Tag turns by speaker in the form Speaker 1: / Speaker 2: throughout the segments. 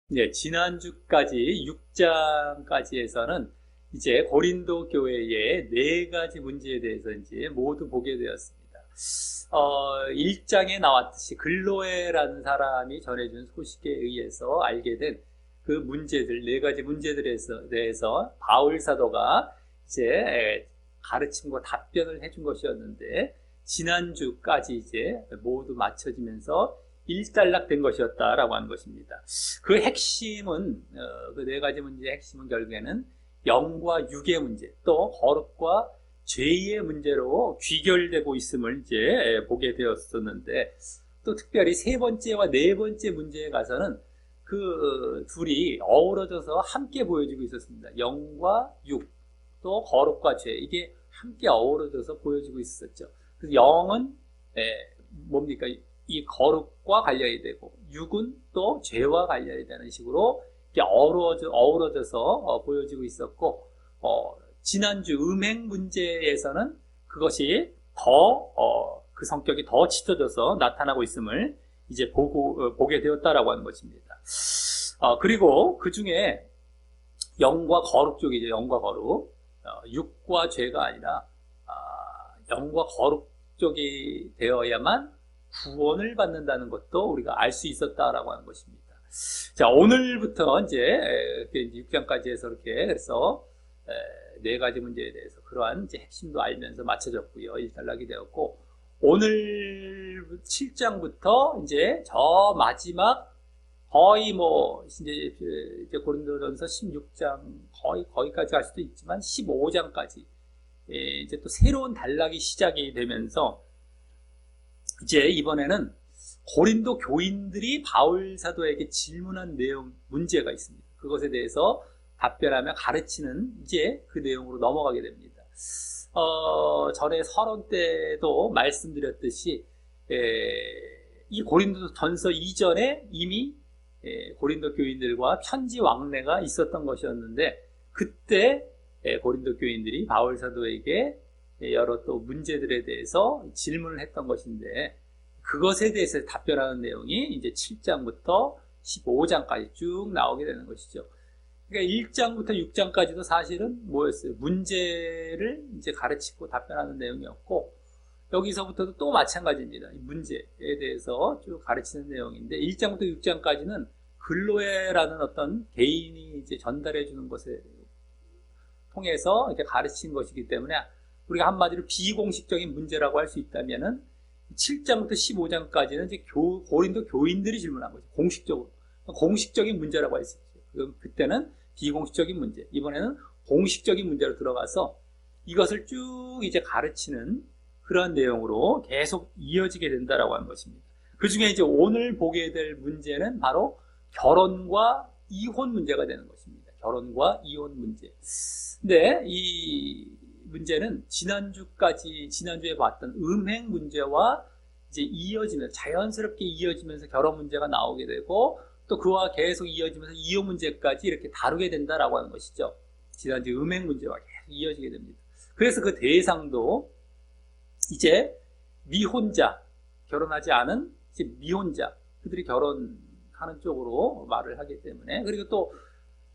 Speaker 1: 네, 지난주까지 6장까지에서는 이제 고린도 교회의 네 가지 문제에 대해서 이제 모두 보게 되었습니다. 1장에 나왔듯이 글로에라는 사람이 전해준 소식에 의해서 알게 된 그 문제들, 네 가지 문제들에 대해서 바울 사도가 이제 가르침과 답변을 해준 것이었는데, 지난주까지 이제 모두 맞춰지면서 일단락된 것이었다라고 하는 것입니다. 그 핵심은, 그 네 가지 문제의 핵심은 결국에는 영과 육의 문제, 또 거룩과 죄의 문제로 귀결되고 있음을 이제 보게 되었었는데, 또 특별히 세 번째와 네 번째 문제에 가서는 그 둘이 어우러져서 함께 보여지고 있었습니다. 영과 육, 또 거룩과 죄, 이게 함께 어우러져서 보여지고 있었죠. 그래서 영은 뭡니까? 이 거룩과 관련이 되고, 육은 또 죄와 관련이 되는 식으로 이렇게 어우러져서 보여지고 있었고, 지난주 음행 문제에서는 그것이 그 성격이 더 짙어져서 나타나고 있음을 이제 보게 되었다라고 하는 것입니다. 그리고 그 중에 영과 거룩 쪽이죠. 영과 거룩. 육과 죄가 아니라, 영과 거룩 쪽이 되어야만 구원을 받는다는 것도 우리가 알 수 있었다라고 하는 것입니다. 자, 오늘부터 이제 6장까지 해서 이렇게 해서 네 가지 문제에 대해서 그러한 이제 핵심도 알면서 맞춰졌고요. 일단락이 되었고, 오늘 7장부터 이제 저 마지막 거의 이제 고린도전서 16장 거기까지 갈 수도 있지만 15장까지 이제 또 새로운 단락이 시작이 되면서, 이제 이번에는 고린도 교인들이 바울 사도에게 질문한 문제가 있습니다. 그것에 대해서 답변하며 가르치는 이제 그 내용으로 넘어가게 됩니다. 전에 서론 때도 말씀드렸듯이, 이 고린도 전서 이전에 이미 고린도 교인들과 편지 왕래가 있었던 것이었는데, 그때 고린도 교인들이 바울 사도에게 여러 또 문제들에 대해서 질문을 했던 것인데, 그것에 대해서 답변하는 내용이 이제 7장부터 15장까지 쭉 나오게 되는 것이죠. 그러니까 1장부터 6장까지도 사실은 뭐였어요? 문제를 이제 가르치고 답변하는 내용이었고, 여기서부터도 또 마찬가지입니다. 이 문제에 대해서 쭉 가르치는 내용인데, 1장부터 6장까지는 글로에라는 어떤 개인이 이제 전달해 주는 것에 통해서 이렇게 가르친 것이기 때문에, 우리가 한마디로 비공식적인 문제라고 할 수 있다면은 7장부터 15장까지는 이제 고린도 교인들이 질문한 거죠. 공식적인 문제라고 할 수 있죠. 그때는 비공식적인 문제, 이번에는 공식적인 문제로 들어가서 이것을 쭉 이제 가르치는 그런 내용으로 계속 이어지게 된다라고 하는 것입니다. 그 중에 이제 오늘 보게 될 문제는 바로 결혼과 이혼 문제가 되는 것입니다. 결혼과 이혼 문제. 근데 이 문제는 지난주에 봤던 음행 문제와 이제 자연스럽게 이어지면서 결혼 문제가 나오게 되고, 또 그와 계속 이어지면서 이혼 문제까지 이렇게 다루게 된다라고 하는 것이죠. 지난주 음행 문제와 계속 이어지게 됩니다. 그래서 그 대상도 이제 미혼자, 결혼하지 않은 이제 미혼자, 그들이 결혼하는 쪽으로 말을 하기 때문에, 그리고 또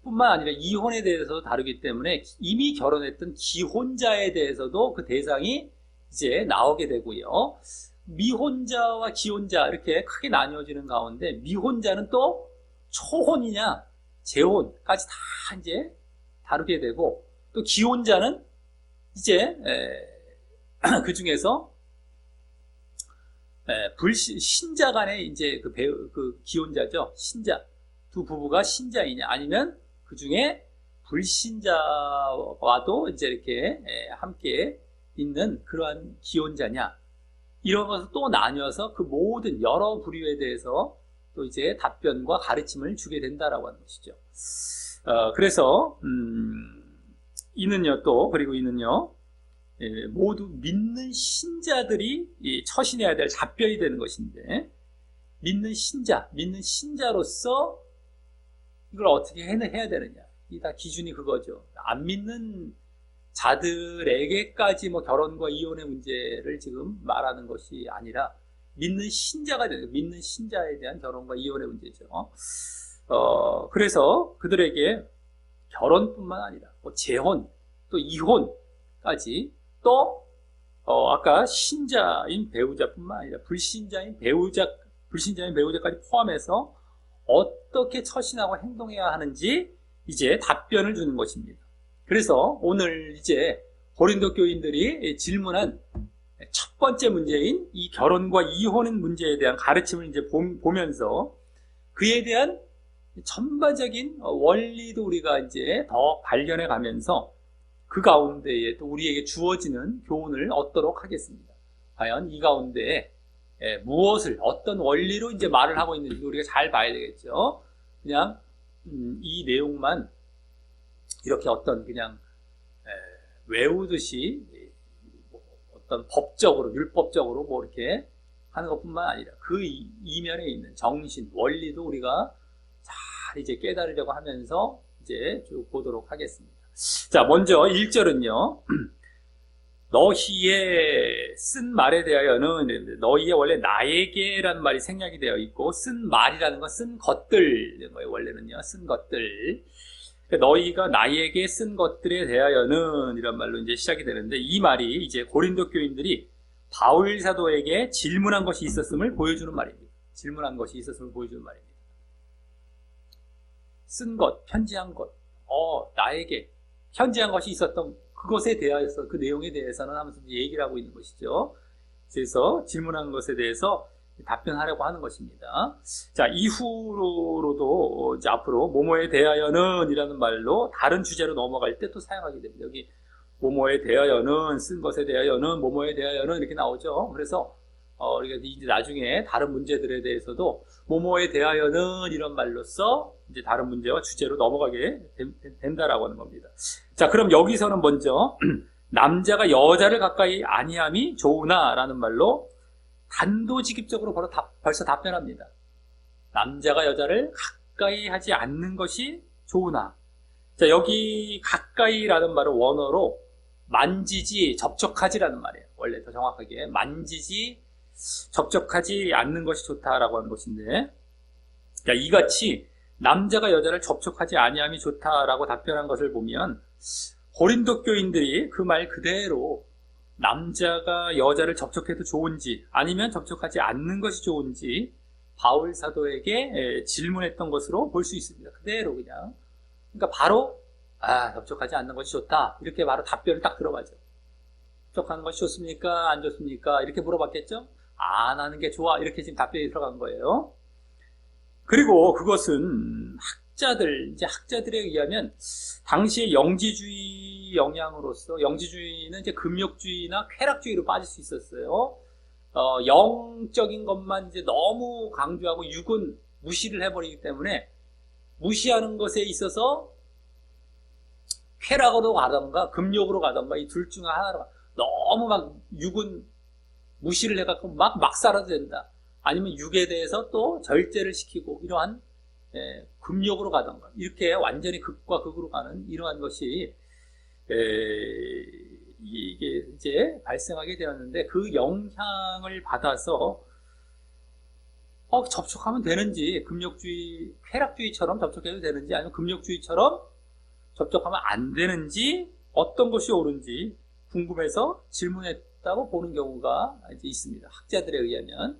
Speaker 1: 뿐만 아니라 이혼에 대해서도 다루기 때문에 이미 결혼했던 기혼자에 대해서도 그 대상이 이제 나오게 되고요. 미혼자와 기혼자 이렇게 크게 나뉘어지는 가운데, 미혼자는 또 초혼이냐 재혼까지 다 이제 다루게 되고, 또 기혼자는 이제 그 중에서 신자 간의 이제 그 기혼자죠. 신자, 두 부부가 신자이냐, 아니면 그 중에 불신자와도 이제 이렇게 함께 있는 그러한 기혼자냐, 이런 것을 또 나뉘어서 그 모든 여러 부류에 대해서 또 이제 답변과 가르침을 주게 된다라고 하는 것이죠. 그래서 그리고 이는요, 모두 믿는 신자들이 처신해야 될 답변이 되는 것인데, 믿는 신자로서 이걸 어떻게 해야 되느냐, 이 다 기준이 그거죠. 안 믿는 자들에게까지 결혼과 이혼의 문제를 지금 말하는 것이 아니라, 믿는 신자가 되는, 믿는 신자에 대한 결혼과 이혼의 문제죠. 그래서 그들에게 결혼뿐만 아니라 뭐 재혼, 또 이혼까지, 또 아까 신자인 배우자뿐만 아니라 불신자인 배우자까지 포함해서 어떻게 처신하고 행동해야 하는지 이제 답변을 주는 것입니다. 그래서 오늘 이제 고린도 교인들이 질문한 첫 번째 문제인 이 결혼과 이혼의 문제에 대한 가르침을 이제 보면서 그에 대한 전반적인 원리도 우리가 이제 더 발견해 가면서 그 가운데에 또 우리에게 주어지는 교훈을 얻도록 하겠습니다. 과연 이 가운데에 무엇을, 어떤 원리로 이제 말을 하고 있는지 우리가 잘 봐야 되겠죠. 그냥 이 내용만 이렇게 어떤 그냥 외우듯이 어떤 법적으로, 율법적으로 뭐 이렇게 하는 것뿐만 아니라 그 이면에 있는 정신, 원리도 우리가 잘 이제 깨달으려고 하면서 이제 쭉 보도록 하겠습니다. 자, 먼저 1절은요. 너희의 쓴 말에 대하여는, 너희의 원래 나에게라는 말이 생략이 되어 있고, 쓴 말이라는 건 쓴 것들, 원래는요, 쓴 것들. 너희가 나에게 쓴 것들에 대하여는 이런 말로 이제 시작이 되는데, 이 말이 이제 고린도 교인들이 바울 사도에게 질문한 것이 있었음을 보여주는 말입니다. 질문한 것이 있었음을 보여주는 말입니다. 쓴 것, 편지한 것, 나에게 편지한 것이 있었던 그것에 대해서, 그 내용에 대해서는 하면서 얘기를 하고 있는 것이죠. 그래서 질문한 것에 대해서 답변하려고 하는 것입니다. 자, 이후로도 이제 앞으로 뭐뭐에 대하여는 이라는 말로 다른 주제로 넘어갈 때 또 사용하게 됩니다. 여기 뭐뭐에 대하여는, 쓴 것에 대하여는, 뭐뭐에 대하여는 이렇게 나오죠. 그래서 우리가 이제 나중에 다른 문제들에 대해서도 뭐뭐에 대하여는 이런 말로써 이제 다른 문제와 주제로 넘어가게 된다라고 하는 겁니다. 자, 그럼 여기서는 먼저 남자가 여자를 가까이 아니함이 좋으나 라는 말로 단도직입적으로 벌써 답변합니다. 남자가 여자를 가까이 하지 않는 것이 좋으나. 자, 여기 가까이라는 말은 원어로 만지지, 접촉하지라는 말이에요. 원래 더 정확하게 만지지, 접촉하지 않는 것이 좋다라고 하는 것인데, 자, 이같이 남자가 여자를 접촉하지 아니함이 좋다라고 답변한 것을 보면 고린도 교인들이 그 말 그대로 남자가 여자를 접촉해도 좋은지 아니면 접촉하지 않는 것이 좋은지 바울 사도에게 질문했던 것으로 볼 수 있습니다. 그대로 그냥. 그러니까 바로 접촉하지 않는 것이 좋다. 이렇게 바로 답변을 딱 들어가죠. 접촉하는 것이 좋습니까? 안 좋습니까? 이렇게 물어봤겠죠? 안 하는 게 좋아. 이렇게 지금 답변이 들어간 거예요. 그리고 그것은 학자들에 의하면 당시의 영지주의 영향으로서, 영지주의는 이제 금욕주의나 쾌락주의로 빠질 수 있었어요. 영적인 것만 이제 너무 강조하고 육은 무시를 해버리기 때문에 무시하는 것에 있어서 쾌락으로 가던가 금욕으로 가던가 이 둘 중 하나로 너무 막 육은 무시를 해갖고 막 살아도 된다. 아니면 육에 대해서 또 절제를 시키고 이러한 금욕으로 가던가 이렇게 완전히 극과 극으로 가는 이러한 것이 이게 이제 발생하게 되었는데 그 영향을 받아서 접촉하면 되는지 금욕주의, 쾌락주의처럼 접촉해도 되는지 아니면 금욕주의처럼 접촉하면 안 되는지 어떤 것이 옳은지 궁금해서 질문했다고 보는 경우가 이제 있습니다. 학자들에 의하면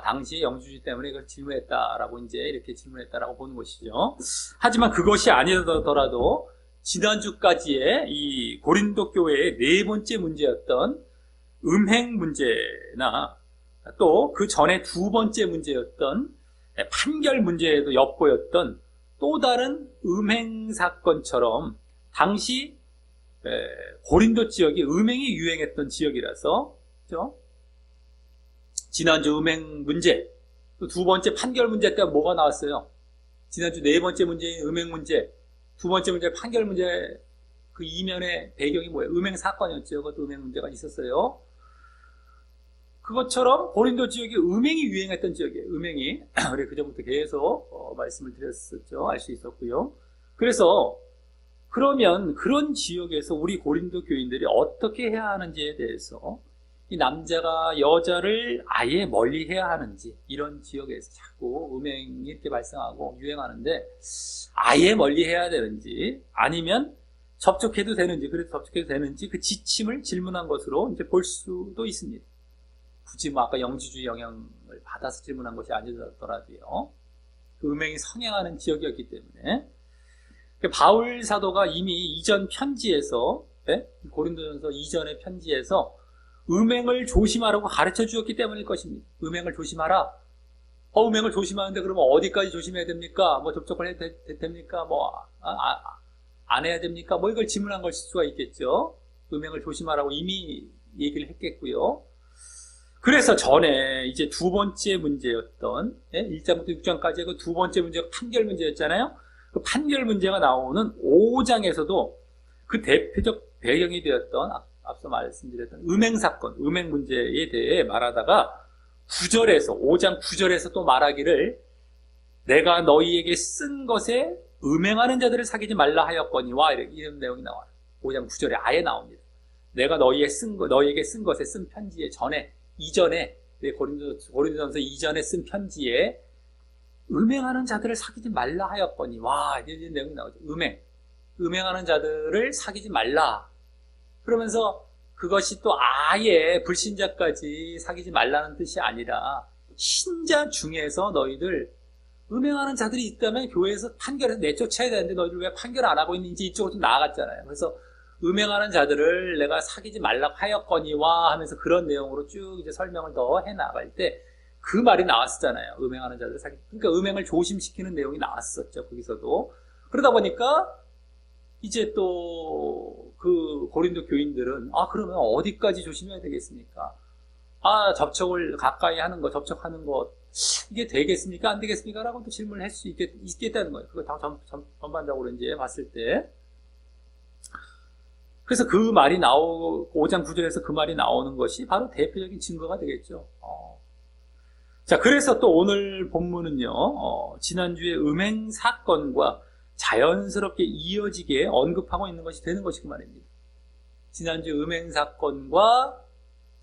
Speaker 1: 당시의 영주주의 때문에 이걸 질문했다라고 이제 이렇게 질문했다라고 보는 것이죠. 하지만 그것이 아니더라도 지난주까지의 이 고린도 교회의 네 번째 문제였던 음행 문제나 또 그 전에 두 번째 문제였던 판결 문제에도 엿보였던 또 다른 음행 사건처럼 당시 고린도 지역이 음행이 유행했던 지역이라서 그렇죠? 지난주 음행 문제, 또 두 번째 판결 문제 때 뭐가 나왔어요? 지난주 네 번째 문제인 음행 문제, 두 번째 문제 판결 문제 그 이면의 배경이 뭐예요? 음행 사건이었죠. 그것도 음행 문제가 있었어요. 그것처럼 고린도 지역이 음행이 유행했던 지역이에요. 음행이. 우리 그전부터 계속 말씀을 드렸었죠. 알 수 있었고요. 그래서 그러면 그런 지역에서 우리 고린도 교인들이 어떻게 해야 하는지에 대해서 이 남자가 여자를 아예 멀리 해야 하는지, 이런 지역에서 자꾸 음행이 이렇게 발생하고 유행하는데, 아예 멀리 해야 되는지, 아니면 접촉해도 되는지, 그래도 접촉해도 되는지, 그 지침을 질문한 것으로 이제 볼 수도 있습니다. 굳이 뭐 아까 영지주의 영향을 받아서 질문한 것이 아니더라도요. 그 음행이 성행하는 지역이었기 때문에. 바울 사도가 이미 이전 편지에서, 고린도전서 이전의 편지에서 음행을 조심하라고 가르쳐 주었기 때문일 것입니다. 음행을 조심하라. 음행을 조심하는데 그러면 어디까지 조심해야 됩니까? 뭐 접촉을 해도 됩니까? 뭐 안 해야 됩니까? 뭐 이걸 질문한 걸 수가 있겠죠. 음행을 조심하라고 이미 얘기를 했겠고요. 그래서 전에 이제 두 번째 문제였던 1장부터 6장까지의 그 두 번째 문제가 판결 문제였잖아요. 그 판결 문제가 나오는 5장에서도 그 대표적 배경이 되었던 앞서 말씀드렸던 음행사건, 음행 문제에 대해 말하다가 5장 9절에서 또 말하기를 내가 너희에게 쓴 것에 음행하는 자들을 사귀지 말라 하였거니와 이런 내용이 나와요. 5장 9절에 아예 나옵니다. 내가 너희에게 쓴 것에 쓴 편지에 이전에 고린도전서 이전에 쓴 편지에 음행하는 자들을 사귀지 말라 하였거니와 이런 내용이 나오죠. 음행하는 자들을 사귀지 말라. 그러면서 그것이 또 아예 불신자까지 사귀지 말라는 뜻이 아니라 신자 중에서 너희들 음행하는 자들이 있다면 교회에서 판결해서 내쫓아야 되는데 너희들 왜 판결 안 하고 있는지 이쪽으로 좀 나아갔잖아요. 그래서 음행하는 자들을 내가 사귀지 말라고 하였거니와 하면서 그런 내용으로 쭉 이제 설명을 더 해 나갈 때 그 말이 나왔었잖아요. 음행하는 자들을 그러니까 음행을 조심시키는 내용이 나왔었죠. 거기서도. 그러다 보니까 이제 또 그 고린도 교인들은 그러면 어디까지 조심해야 되겠습니까? 접촉을 가까이 하는 것, 접촉하는 것 이게 되겠습니까? 안 되겠습니까? 라고 또 질문을 할 수 있겠다는 거예요. 그거 다 전반적으로 이제 봤을 때. 그래서 그 말이 5장 9절에서 그 말이 나오는 것이 바로 대표적인 증거가 되겠죠. 자, 그래서 또 오늘 본문은요, 지난주에 음행 사건과 자연스럽게 이어지게 언급하고 있는 것이 되는 것이 그 말입니다. 지난주 음행 사건과,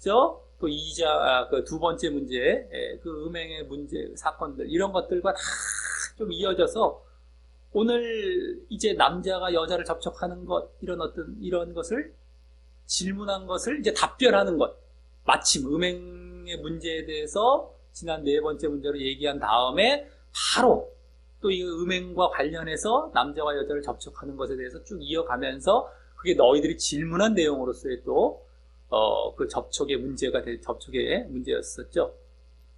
Speaker 1: 또 그 두 번째 문제, 그 음행의 문제, 사건들, 이런 것들과 다 좀 이어져서 오늘 이제 남자가 여자를 접촉하는 것, 이런 것을 질문한 것을 이제 답변하는 것. 마침 음행의 문제에 대해서 지난 네 번째 문제로 얘기한 다음에 바로 또 이 음행과 관련해서 남자와 여자를 접촉하는 것에 대해서 쭉 이어가면서 그게 너희들이 질문한 내용으로서의 또 그 접촉의 문제였었죠.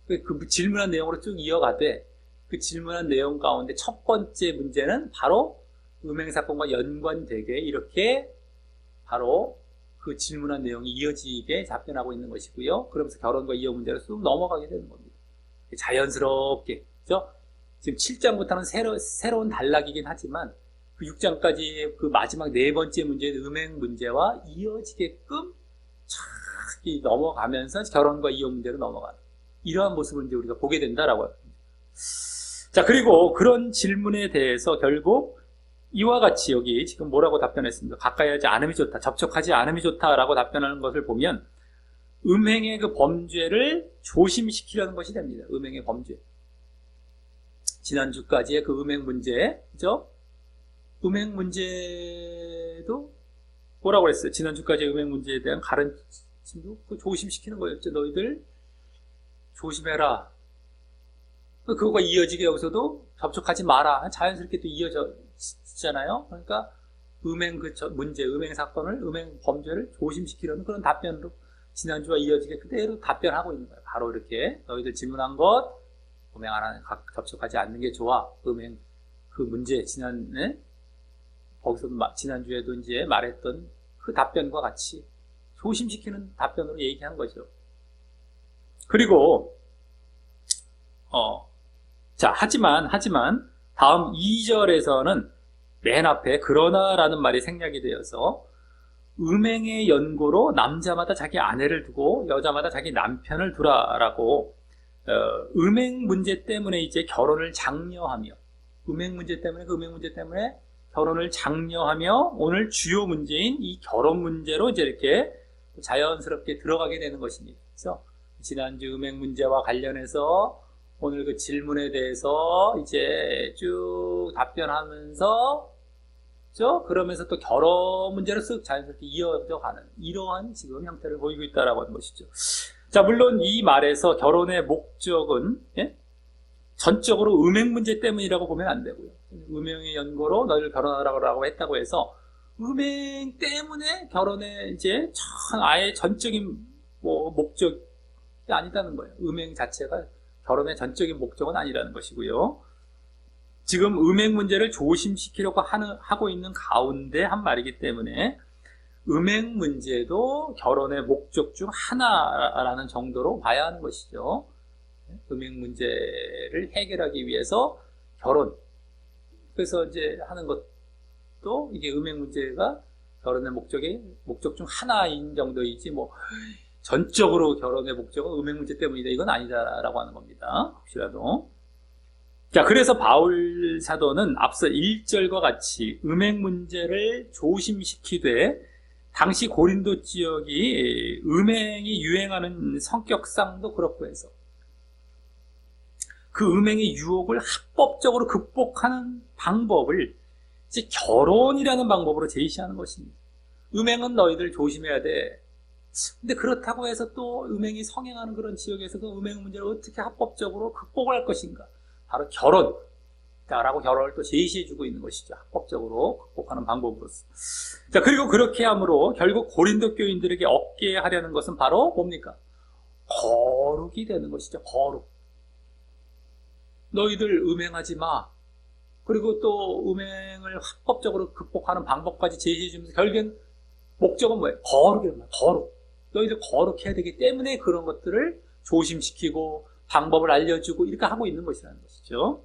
Speaker 1: 그 질문한 내용으로 쭉 이어가되 그 질문한 내용 가운데 첫 번째 문제는 바로 음행사건과 연관되게 이렇게 바로 그 질문한 내용이 이어지게 답변하고 있는 것이고요. 그러면서 결혼과 이혼 문제로 쑥 넘어가게 되는 겁니다. 자연스럽게, 그죠? 지금 7장부터는 새로운 단락이긴 하지만 그 6장까지 그 마지막 네 번째 문제인 음행 문제와 이어지게끔 촥 넘어가면서 결혼과 이혼 문제로 넘어가는 이러한 모습을 이제 우리가 보게 된다라고 합니다. 자, 그리고 그런 질문에 대해서 결국 이와 같이 여기 지금 뭐라고 답변했습니까? 가까이 하지 않음이 좋다, 접촉하지 않음이 좋다라고 답변하는 것을 보면 음행의 그 범죄를 조심시키려는 것이 됩니다. 음행의 범죄. 지난주까지의 그 음행 문제, 그죠? 음행 문제도 뭐라고 그랬어요? 지난주까지의 음행 문제에 대한 가르침도 그 조심시키는 거였죠. 너희들 조심해라. 그거가 이어지게 여기서도 접촉하지 마라. 자연스럽게 또 이어지잖아요. 그러니까 음행 문제, 음행 사건을, 음행 범죄를 조심시키려는 그런 답변으로 지난주와 이어지게 그대로 답변하고 있는 거예요. 바로 이렇게 너희들 질문한 것, 음행 하나 접촉하지 않는 게 좋아. 음행 그 문제 거기서도 지난주에도 이제 말했던 그 답변과 같이 조심시키는 답변으로 얘기한 거죠. 그리고 자, 하지만 다음 2절에서는 맨 앞에 그러나라는 말이 생략이 되어서 음행의 연고로 남자마다 자기 아내를 두고 여자마다 자기 남편을 두라라고 음행 문제 때문에 이제 결혼을 장려하며 음행 문제 때문에 결혼을 장려하며 오늘 주요 문제인 이 결혼 문제로 이제 이렇게 자연스럽게 들어가게 되는 것입니다. 그래서 지난주 음행 문제와 관련해서 오늘 그 질문에 대해서 이제 쭉 답변하면서 그러면서 또 결혼 문제로 쓱 자연스럽게 이어져 가는 이러한 지금 형태를 보이고 있다라고 하는 것이죠. 자, 물론 이 말에서 결혼의 목적은 전적으로 음행 문제 때문이라고 보면 안 되고요. 음행의 연고로 너희를 결혼하라고 했다고 해서 음행 때문에 결혼에 이제 아예 전적인 목적이 아니다는 거예요. 음행 자체가 결혼의 전적인 목적은 아니라는 것이고요. 지금 음행 문제를 조심시키려고 하고 있는 가운데 한 말이기 때문에 음행 문제도 결혼의 목적 중 하나라는 정도로 봐야 하는 것이죠. 음행 문제를 해결하기 위해서 결혼, 그래서 이제 하는 것도 이게 음행 문제가 결혼의 목적 중 하나인 정도이지 전적으로 결혼의 목적은 음행 문제 때문이다, 이건 아니다라고 하는 겁니다. 혹시라도. 자, 그래서 바울 사도는 앞서 1절과 같이 음행 문제를 조심시키되 당시 고린도 지역이 음행이 유행하는 성격상도 그렇고 해서 그 음행의 유혹을 합법적으로 극복하는 방법을 이제 결혼이라는 방법으로 제시하는 것입니다. 음행은 너희들 조심해야 돼. 근데 그렇다고 해서 또 음행이 성행하는 그런 지역에서 그 음행 문제를 어떻게 합법적으로 극복을 할 것인가? 바로 결혼라고 결혼을 또 제시해주고 있는 것이죠. 합법적으로 극복하는 방법으로서. 자, 그리고 그렇게 함으로 결국 고린도 교인들에게 얻게 하려는 것은 바로 뭡니까? 거룩이 되는 것이죠. 거룩. 너희들 음행하지 마. 그리고 또 음행을 합법적으로 극복하는 방법까지 제시해주면서 결국엔 목적은 뭐예요? 거룩이란 말이에요. 거룩. 너희들 거룩해야 되기 때문에 그런 것들을 조심시키고 방법을 알려주고 이렇게 하고 있는 것이라는 것이죠.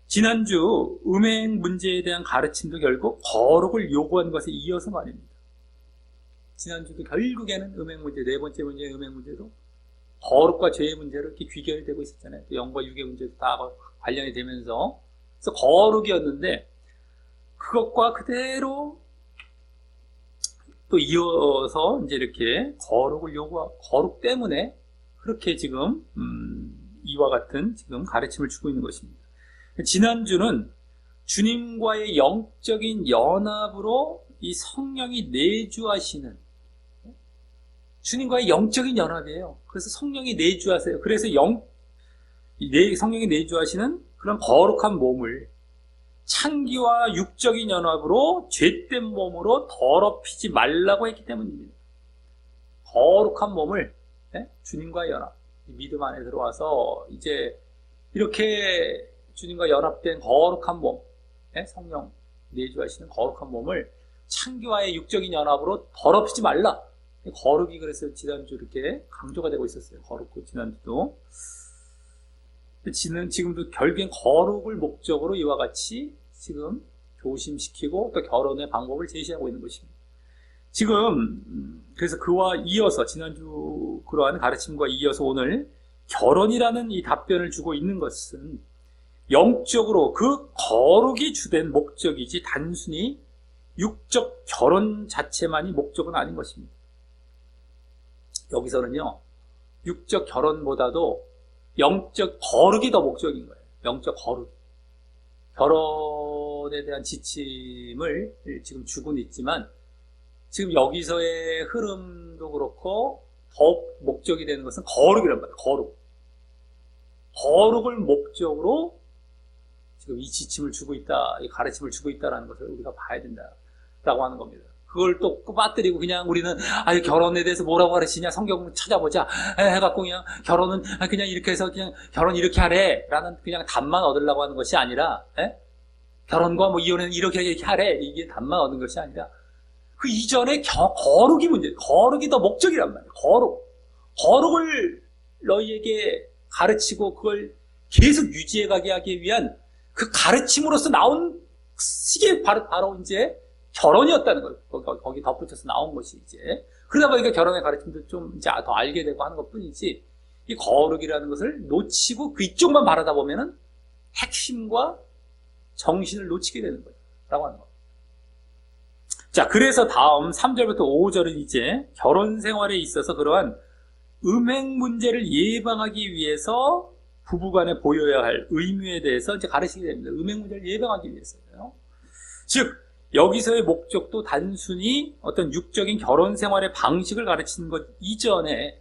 Speaker 1: 지난주 음행 문제에 대한 가르침도 결국 거룩을 요구한 것에 이어서 말입니다. 지난주도 결국에는 음행 문제, 네 번째 문제 음행 문제도 거룩과 죄의 문제로 이렇게 귀결이 되고 있었잖아요. 영과 육의 문제도 다 관련이 되면서. 그래서 거룩이었는데 그것과 그대로 또 이어서 이제 이렇게 거룩을 요구하고 거룩 때문에 그렇게 지금 이와 같은 지금 가르침을 주고 있는 것입니다. 지난주는 주님과의 영적인 연합으로 이 성령이 내주하시는, 주님과의 영적인 연합이에요. 그래서 성령이 내주하세요. 그래서 성령이 내주하시는 그런 거룩한 몸을 창기와 육적인 연합으로 죄된 몸으로 더럽히지 말라고 했기 때문입니다. 거룩한 몸을 주님과 연합, 믿음 안에 들어와서 이제 이렇게 주님과 연합된 거룩한 몸, 성령 내주하시는 거룩한 몸을 창기와의 육적인 연합으로 더럽히지 말라. 거룩이 그래서 지난주 이렇게 강조가 되고 있었어요. 거룩고 지난주도. 지금도 결국엔 거룩을 목적으로 이와 같이 지금 조심시키고 또 결혼의 방법을 제시하고 있는 것입니다. 지금 그래서 그와 이어서 지난주 그러한 가르침과 이어서 오늘 결혼이라는 이 답변을 주고 있는 것은 영적으로 그 거룩이 주된 목적이지 단순히 육적 결혼 자체만이 목적은 아닌 것입니다. 여기서는요, 육적 결혼보다도 영적 거룩이 더 목적인 거예요. 영적 거룩. 결혼에 대한 지침을 지금 주고는 있지만 지금 여기서의 흐름도 그렇고 더욱 목적이 되는 것은 거룩이란 말이에요. 거룩. 거룩을 목적으로 지금 이 지침을 주고 있다, 이 가르침을 주고 있다는 것을 우리가 봐야 된다라고 하는 겁니다. 그걸 또 빠뜨리고 그냥 우리는 결혼에 대해서 뭐라고 가르치냐 성경 찾아보자 해갖고 그냥 결혼은 그냥 이렇게 해서 그냥 결혼 이렇게 하래 라는 그냥 답만 얻으려고 하는 것이 아니라 결혼과 뭐 이혼은 이렇게 하래 이게 답만 얻는 것이 아니라 그 이전에 거룩이 문제, 거룩이 더 목적이란 말이에요. 거룩을 너희에게 가르치고 그걸 계속 유지해가게 하기 위한 그 가르침으로서 나온 시계 바로 이제 결혼이었다는 거예요. 거기 덧붙여서 나온 것이 이제. 그러다 보니까 결혼의 가르침도 좀 이제 더 알게 되고 하는 것 뿐이지, 이 거룩이라는 것을 놓치고 그쪽만 바라다 보면은 핵심과 정신을 놓치게 되는 거예요. 라고 하는 겁니다. 자, 그래서 다음 3절부터 5절은 이제 결혼 생활에 있어서 그러한 음행 문제를 예방하기 위해서 부부간에 보여야 할 의무에 대해서 이제 가르치게 됩니다. 음행 문제를 예방하기 위해서요. 즉, 여기서의 목적도 단순히 어떤 육적인 결혼 생활의 방식을 가르치는 것 이전에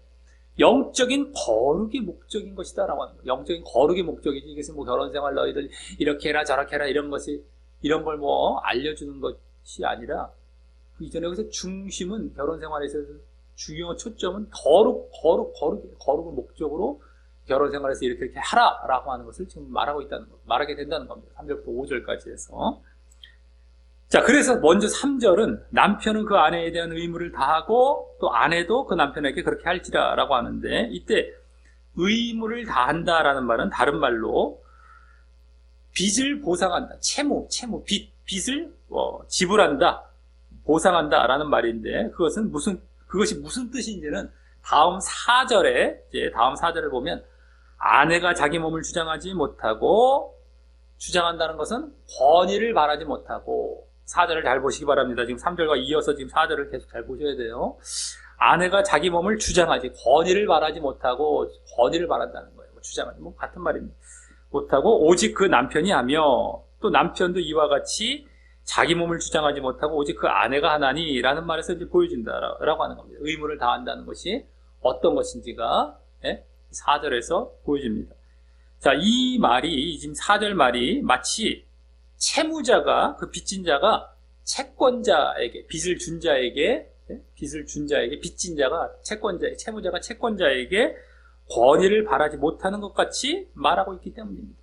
Speaker 1: 영적인 거룩이 목적인 것이다라고 하는 거예요. 영적인 거룩이 목적이지. 이것은 뭐 결혼 생활 너희들 이렇게 해라 저렇게 해라 이런 걸 뭐 알려주는 것이 아니라 그 이전에 여기서 중심은 결혼 생활에 있어서 중요한 초점은 거룩을 목적으로 결혼 생활에서 이렇게 하라라고 하는 것을 지금 말하고 있다는 거, 말하게 된다는 겁니다. 3절부터 5절까지 해서. 자, 그래서 먼저 3절은 남편은 그 아내에 대한 의무를 다하고 또 아내도 그 남편에게 그렇게 할지라라고 하는데, 이때 의무를 다한다라는 말은 다른 말로 빚을 보상한다. 빚을 지불한다, 보상한다라는 말인데, 그것이 무슨 뜻인지는 다음 4절을 보면 아내가 자기 몸을 주장하지 못하고, 주장한다는 것은 권위를 바라지 못하고, 4절을 잘 보시기 바랍니다. 지금 3절과 이어서 지금 4절을 계속 잘 보셔야 돼요. 아내가 자기 몸을 주장하지, 권위를 바라지 못하고, 권위를 바란다는 거예요. 주장하지, 뭐 같은 말입니다. 못하고, 오직 그 남편이 하며, 또 남편도 이와 같이 자기 몸을 주장하지 못하고, 오직 그 아내가 하나니라는 말에서 이제 보여준다라고 하는 겁니다. 의무를 다한다는 것이 어떤 것인지가 4절에서 보여줍니다. 자, 이 말이, 지금 4절 말이 마치 채무자가, 그 빚진 자가 채권자에게, 빚을 준 자에게, 빚진 자가 채무자가 채권자에게 권위를 바라지 못하는 것 같이 말하고 있기 때문입니다.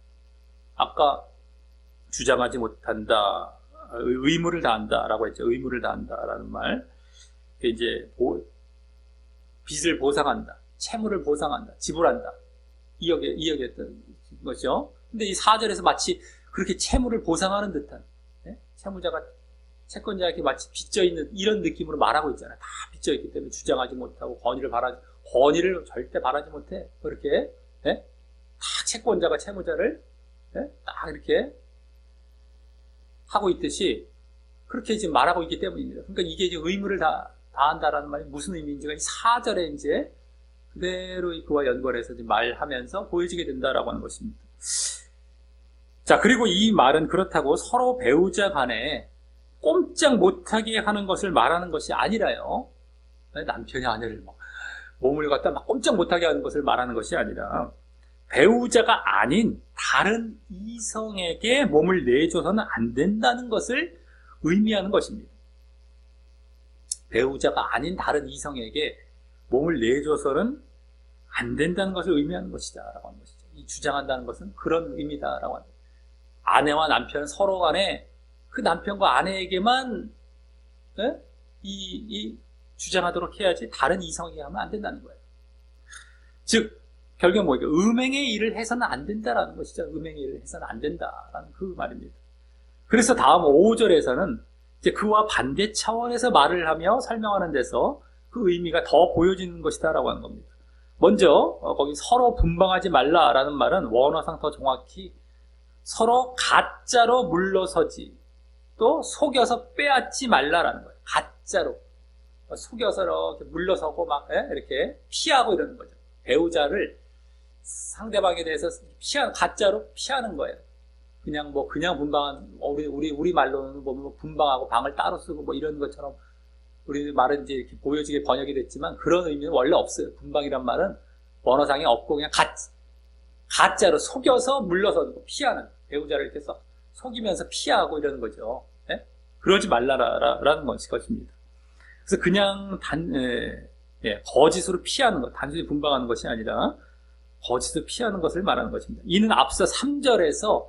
Speaker 1: 아까 주장하지 못한다, 의무를 다한다라고 했죠. 의무를 다한다라는 말. 이제 빚을 보상한다, 채무를 보상한다, 지불한다. 이야기했던 것이죠. 근데 이 4절에서 마치 그렇게 채무를 보상하는 듯한, 채무자가 채권자에게 마치 빚져있는 이런 느낌으로 말하고 있잖아요. 다 빚져있기 때문에 주장하지 못하고 권위를 절대 바라지 못해. 그렇게 다 채권자가 채무자를 딱 이렇게 하고 있듯이 그렇게 지금 말하고 있기 때문입니다. 그러니까 이게 이제 의무를 다한다라는 말이 무슨 의미인지가 이 4절에 이제 그대로 그와 연관해서 말하면서 보여지게 된다라고 하는 것입니다. 자, 그리고 이 말은 그렇다고 서로 배우자 간에 꼼짝 못하게 하는 것을 말하는 것이 아니라요. 남편이 아내를 몸을 갖다 막 꼼짝 못하게 하는 것을 말하는 것이 아니라 배우자가 아닌 다른 이성에게 몸을 내줘서는 안 된다는 것을 의미하는 것입니다. 배우자가 아닌 다른 이성에게 몸을 내줘서는 안 된다는 것을 의미하는 것이다라고 하는 것이죠. 이 주장한다는 것은 그런 의미다라고 합니다. 아내와 남편은 서로 간에 그 남편과 아내에게만 이 주장하도록 해야지 다른 이성에게 하면 안 된다는 거예요. 즉 결국 뭐예요? 음행의 일을 해서는 안 된다라는 것이죠. 음행의 일을 해서는 안 된다라는 그 말입니다. 그래서 다음 5절에서는 이제 그와 반대 차원에서 말을 하며 설명하는 데서 그 의미가 더 보여지는 것이다라고 하는 겁니다. 먼저 거기 서로 분방하지 말라라는 말은 원어상 더 정확히 서로 가짜로 물러서지 또 속여서 빼앗지 말라라는 거예요. 가짜로 속여서 이렇게 물러서고 막 이렇게 피하고 이러는 거죠. 배우자를 상대방에 대해서 가짜로 피하는 거예요. 그냥 분방한 우리 말로는 뭐 분방하고 방을 따로 쓰고 뭐 이런 것처럼 우리 말은 이제 이렇게 보여지게 번역이 됐지만 그런 의미는 원래 없어요. 분방이란 말은 원어상에 없고 그냥 가짜로 속여서 물러서고 피하는, 배우자를 이렇게 속이면서 피하고 이러는 거죠. 그러지 말라라는 것입니다. 그래서 그냥 거짓으로 피하는 것, 단순히 분방하는 것이 아니라 거짓으로 피하는 것을 말하는 것입니다. 이는 앞서 3절에서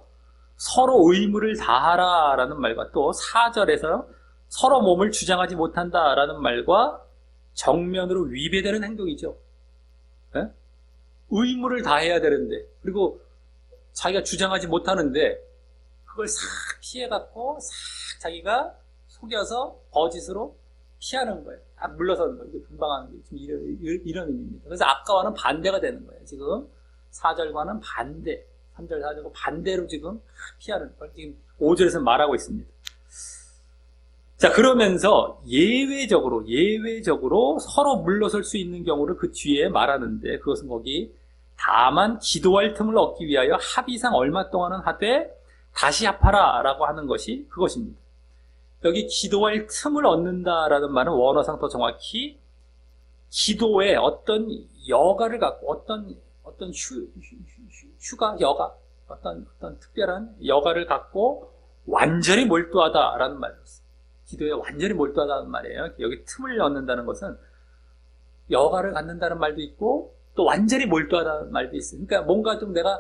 Speaker 1: 서로 의무를 다하라라는 말과 또 4절에서 서로 몸을 주장하지 못한다라는 말과 정면으로 위배되는 행동이죠. 의무를 다해야 되는데, 그리고 자기가 주장하지 못하는데 그걸 싹 피해갖고 싹 자기가 속여서 거짓으로 피하는 거예요. 다 물러서는 거예요. 분방하는 게 지금 이런 의미입니다. 그래서 아까와는 반대가 되는 거예요. 지금 4절과는 반대, 3절, 4절과 반대로 지금 피하는 걸 지금 5절에서 말하고 있습니다. 자, 그러면서 예외적으로 서로 물러설 수 있는 경우를 그 뒤에 말하는데, 그것은 거기 다만 기도할 틈을 얻기 위하여 합의상 얼마 동안은 하되 다시 합하라 라고 하는 것이 그것입니다. 여기 기도할 틈을 얻는다라는 말은 원어상 더 정확히 기도에 어떤 여가를 갖고 어떤 휴가 여가 어떤 특별한 여가를 갖고 완전히 몰두하다라는 말이었어요. 기도에 완전히 몰두하다는 말이에요. 여기 틈을 얻는다는 것은 여가를 갖는다는 말도 있고 또 완전히 몰두하다는 말도 있어요. 그러니까 뭔가 좀 내가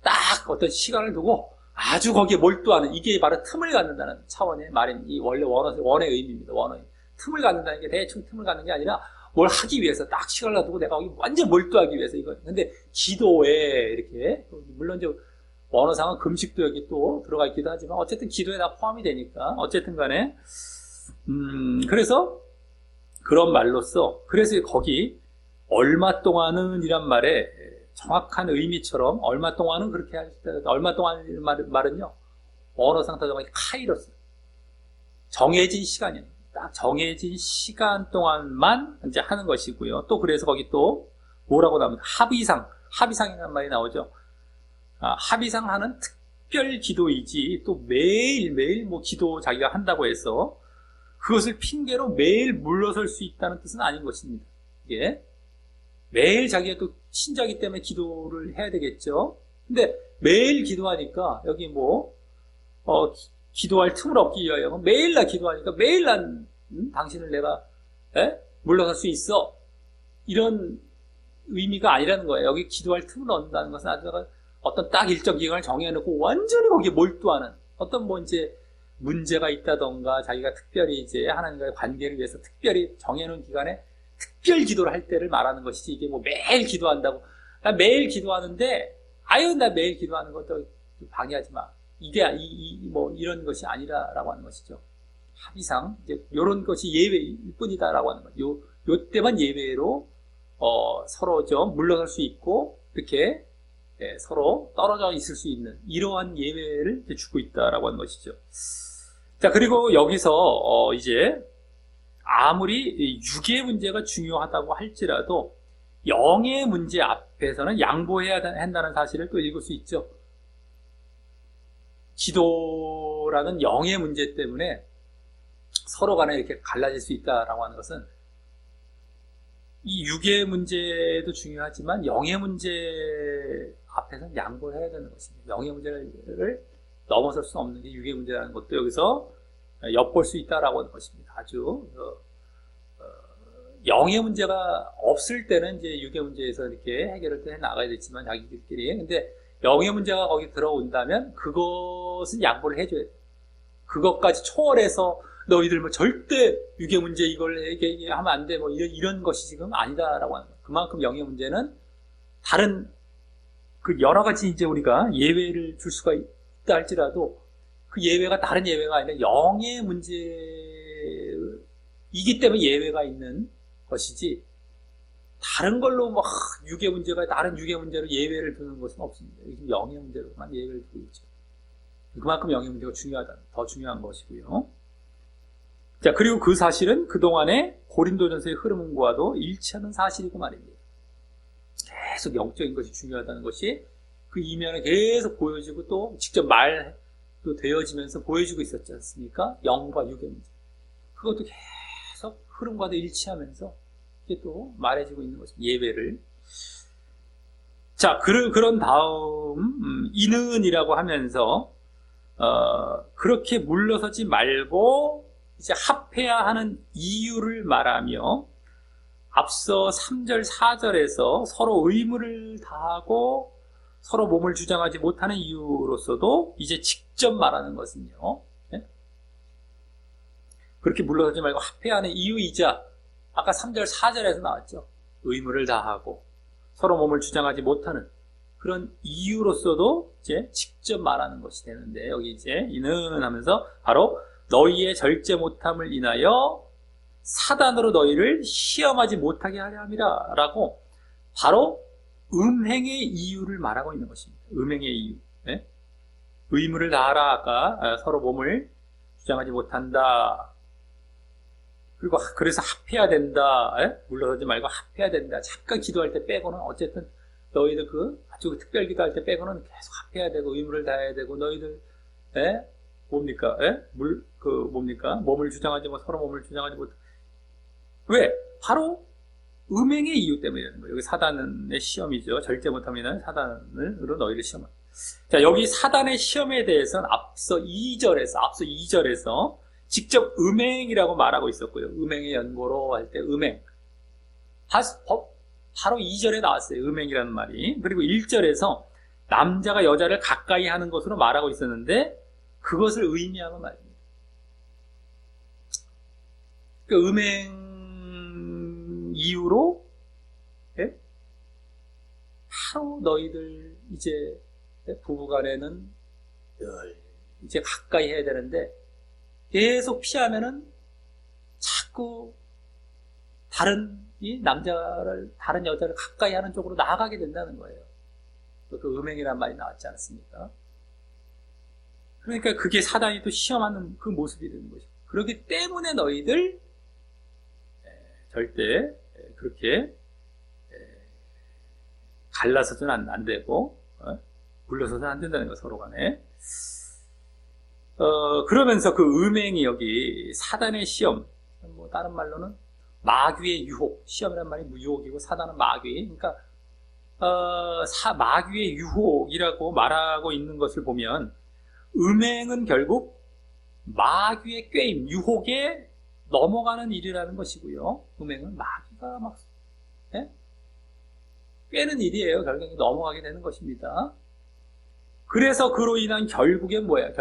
Speaker 1: 딱 어떤 시간을 두고 아주 거기에 몰두하는, 이게 바로 틈을 갖는다는 차원의 말인, 이 원래 원의 의미입니다. 원의 틈을 갖는다는 게 대충 틈을 갖는 게 아니라 뭘 하기 위해서 딱 시간을 두고 내가 거기 완전 몰두하기 위해서 이거. 근데 기도에 이렇게, 물론 이제 원어상은 금식도 여기 또 들어가 있기도 하지만 어쨌든 기도에 다 포함이 되니까 어쨌든 간에 그래서 그런 말로써, 그래서 거기 얼마 동안은 이란 말에 정확한 의미처럼 얼마 동안은 그렇게 할 때, 얼마 동안 말은요, 언어상 더 정확히 카이로스, 정해진 시간이에요. 딱 정해진 시간 동안만 이제 하는 것이고요. 또 그래서 거기 또 뭐라고 나옵니다. 합의상이라는 말이 나오죠. 합의상 하는 특별 기도이지 또 매일 뭐 기도 자기가 한다고 해서 그것을 핑계로 매일 물러설 수 있다는 뜻은 아닌 것입니다. 예. 매일 자기가 또 신자기 때문에 기도를 해야 되겠죠. 근데 매일 기도하니까 여기 기도할 틈을 얻기 위하여 매일 날 기도하니까 매일 난 당신을 내가 물러설 수 있어, 이런 의미가 아니라는 거예요. 여기 기도할 틈을 얻는다는 것은 아주 어떤 딱 일정 기간을 정해놓고 완전히 거기에 몰두하는 어떤 이제 문제가 있다던가 자기가 특별히 이제 하나님과의 관계를 위해서 특별히 정해놓은 기간에 특별 기도를 할 때를 말하는 것이지, 이게 매일 기도한다고 나 매일 기도하는데 나 매일 기도하는 것도 방해하지 마, 이게 이런 것이 아니라라고 하는 것이죠. 합의상 이제 이런 것이 예외일 뿐이다라고 하는 거죠. 요 때만 예외로 서로 좀 물러설 수 있고 이렇게 서로 떨어져 있을 수 있는 이러한 예외를 주고 있다라고 하는 것이죠. 자, 그리고 여기서 이제 아무리 육의 문제가 중요하다고 할지라도 영의 문제 앞에서는 양보해야 한다는 사실을 또 읽을 수 있죠. 기도라는 영의 문제 때문에 서로 간에 이렇게 갈라질 수 있다라고 하는 것은 이 육의 문제도 중요하지만 영의 문제 앞에서는 양보를 해야 되는 것입니다. 영의 문제를 넘어설 수 없는 게 육의 문제라는 것도 여기서 엿볼 수 있다라고 하는 것입니다. 아주 영의 문제가 없을 때는 이제 육의 문제에서 이렇게 해결을 해 나가야 되지만 자기들끼리, 근데 영의 문제가 거기 들어온다면 그것은 양보를 해줘야 돼. 그것까지 초월해서 너희들 절대 육의 문제 이걸 하면 안 돼, 이런 것이 지금 아니다라고 하는 거예요. 그만큼 영의 문제는 다른 그 여러 가지 이제 우리가 예외를 줄 수가 있다 할지라도 그 예외가 다른 예외가 아니라 영의 문제이기 때문에 예외가 있는 것이지, 다른 걸로 육의 문제가 다른 육의 문제로 예외를 두는 것은 없습니다. 지금 영의 문제로만 예외를 두고 있죠. 그만큼 영의 문제가 더 중요한 것이고요. 자, 그리고 그 사실은 그동안의 고린도전서의 흐름과도 일치하는 사실이고 말입니다. 계속 영적인 것이 중요하다는 것이 그 이면에 계속 보여지고 또 직접 말도 되어지면서 보여지고 있었지 않습니까? 영과 육의 문제. 그것도 계속 흐름과도 일치하면서 이게 또 말해지고 있는 것입니다. 예배를. 자, 그런 다음, 이는이라고 하면서, 그렇게 물러서지 말고, 이제 합해야 하는 이유를 말하며, 앞서 3절, 4절에서 서로 의무를 다하고 서로 몸을 주장하지 못하는 이유로서도 이제 직접 말하는 것은요. 그렇게 물러서지 말고 합해야 하는 이유이자, 아까 3절, 4절에서 나왔죠. 의무를 다하고 서로 몸을 주장하지 못하는 그런 이유로서도 이제 직접 말하는 것이 되는데, 여기 이제 이는 하면서 바로 너희의 절제 못함을 인하여 사단으로 너희를 시험하지 못하게 하려 함이라 라고 바로 음행의 이유를 말하고 있는 것입니다. 음행의 이유. 의무를 다하라. 아까 서로 몸을 주장하지 못한다. 그리고 그래서 합해야 된다. 물러서지 말고 합해야 된다. 잠깐 기도할 때 빼고는 어쨌든 너희들 아주 특별 기도할 때 빼고는 계속 합해야 되고 의무를 다해야 되고 너희들 뭡니까? 뭡니까? 몸을 주장하지 못 서로 몸을 주장하지 못. 왜? 바로 음행의 이유 때문이라는 거예요. 여기 사단의 시험이죠. 절대 못하면 사단으로 너희를 시험한다. 자, 여기 사단의 시험에 대해서는 앞서 2절에서 직접 음행이라고 말하고 있었고요. 음행의 연고로 할 때 음행. 바로 2절에 나왔어요. 음행이라는 말이. 그리고 1절에서 남자가 여자를 가까이 하는 것으로 말하고 있었는데 그것을 의미하는 말입니다. 그 음행 이유로 바로 너희들 이제 부부간에는 늘 이제 가까이 해야 되는데 계속 피하면은 자꾸 다른 여자를 가까이 하는 쪽으로 나아가게 된다는 거예요. 그 음행이라는 말이 나왔지 않습니까? 그러니까 그게 사단이 또 시험하는 그 모습이 되는 거죠. 그렇기 때문에 너희들 절대 그렇게 갈라서는 안 되고 물러서는 안 된다는 거 서로 간에. 그러면서 그 음행이 여기 사단의 시험, 뭐 다른 말로는 마귀의 유혹, 시험이란 말이 유혹이고 사단은 마귀. 그러니까 마귀의 유혹이라고 말하고 있는 것을 보면 음행은 결국 마귀의 꾀임, 유혹에 넘어가는 일이라는 것이고요. 음행은 마귀가 막 꾀는 일이에요. 결국에 넘어가게 되는 것입니다. 그래서 그로 인한 결국엔 뭐예요?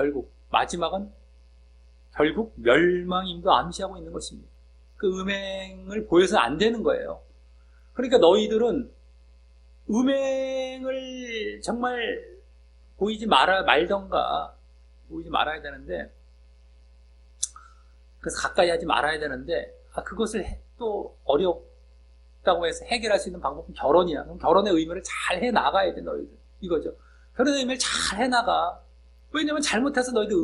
Speaker 1: 마지막은 결국 멸망임도 암시하고 있는 것입니다. 그 음행을 보여서 안 되는 거예요. 그러니까 너희들은 음행을 정말 보이지 말아야 되는데, 그래서 가까이 하지 말아야 되는데, 그것을 또 어렵다고 해서 해결할 수 있는 방법은 결혼이야. 그럼 결혼의 의무를 잘 해나가야 돼, 너희들. 이거죠. 결혼의 의무를 잘 해나가. 왜냐면 잘못해서 너희들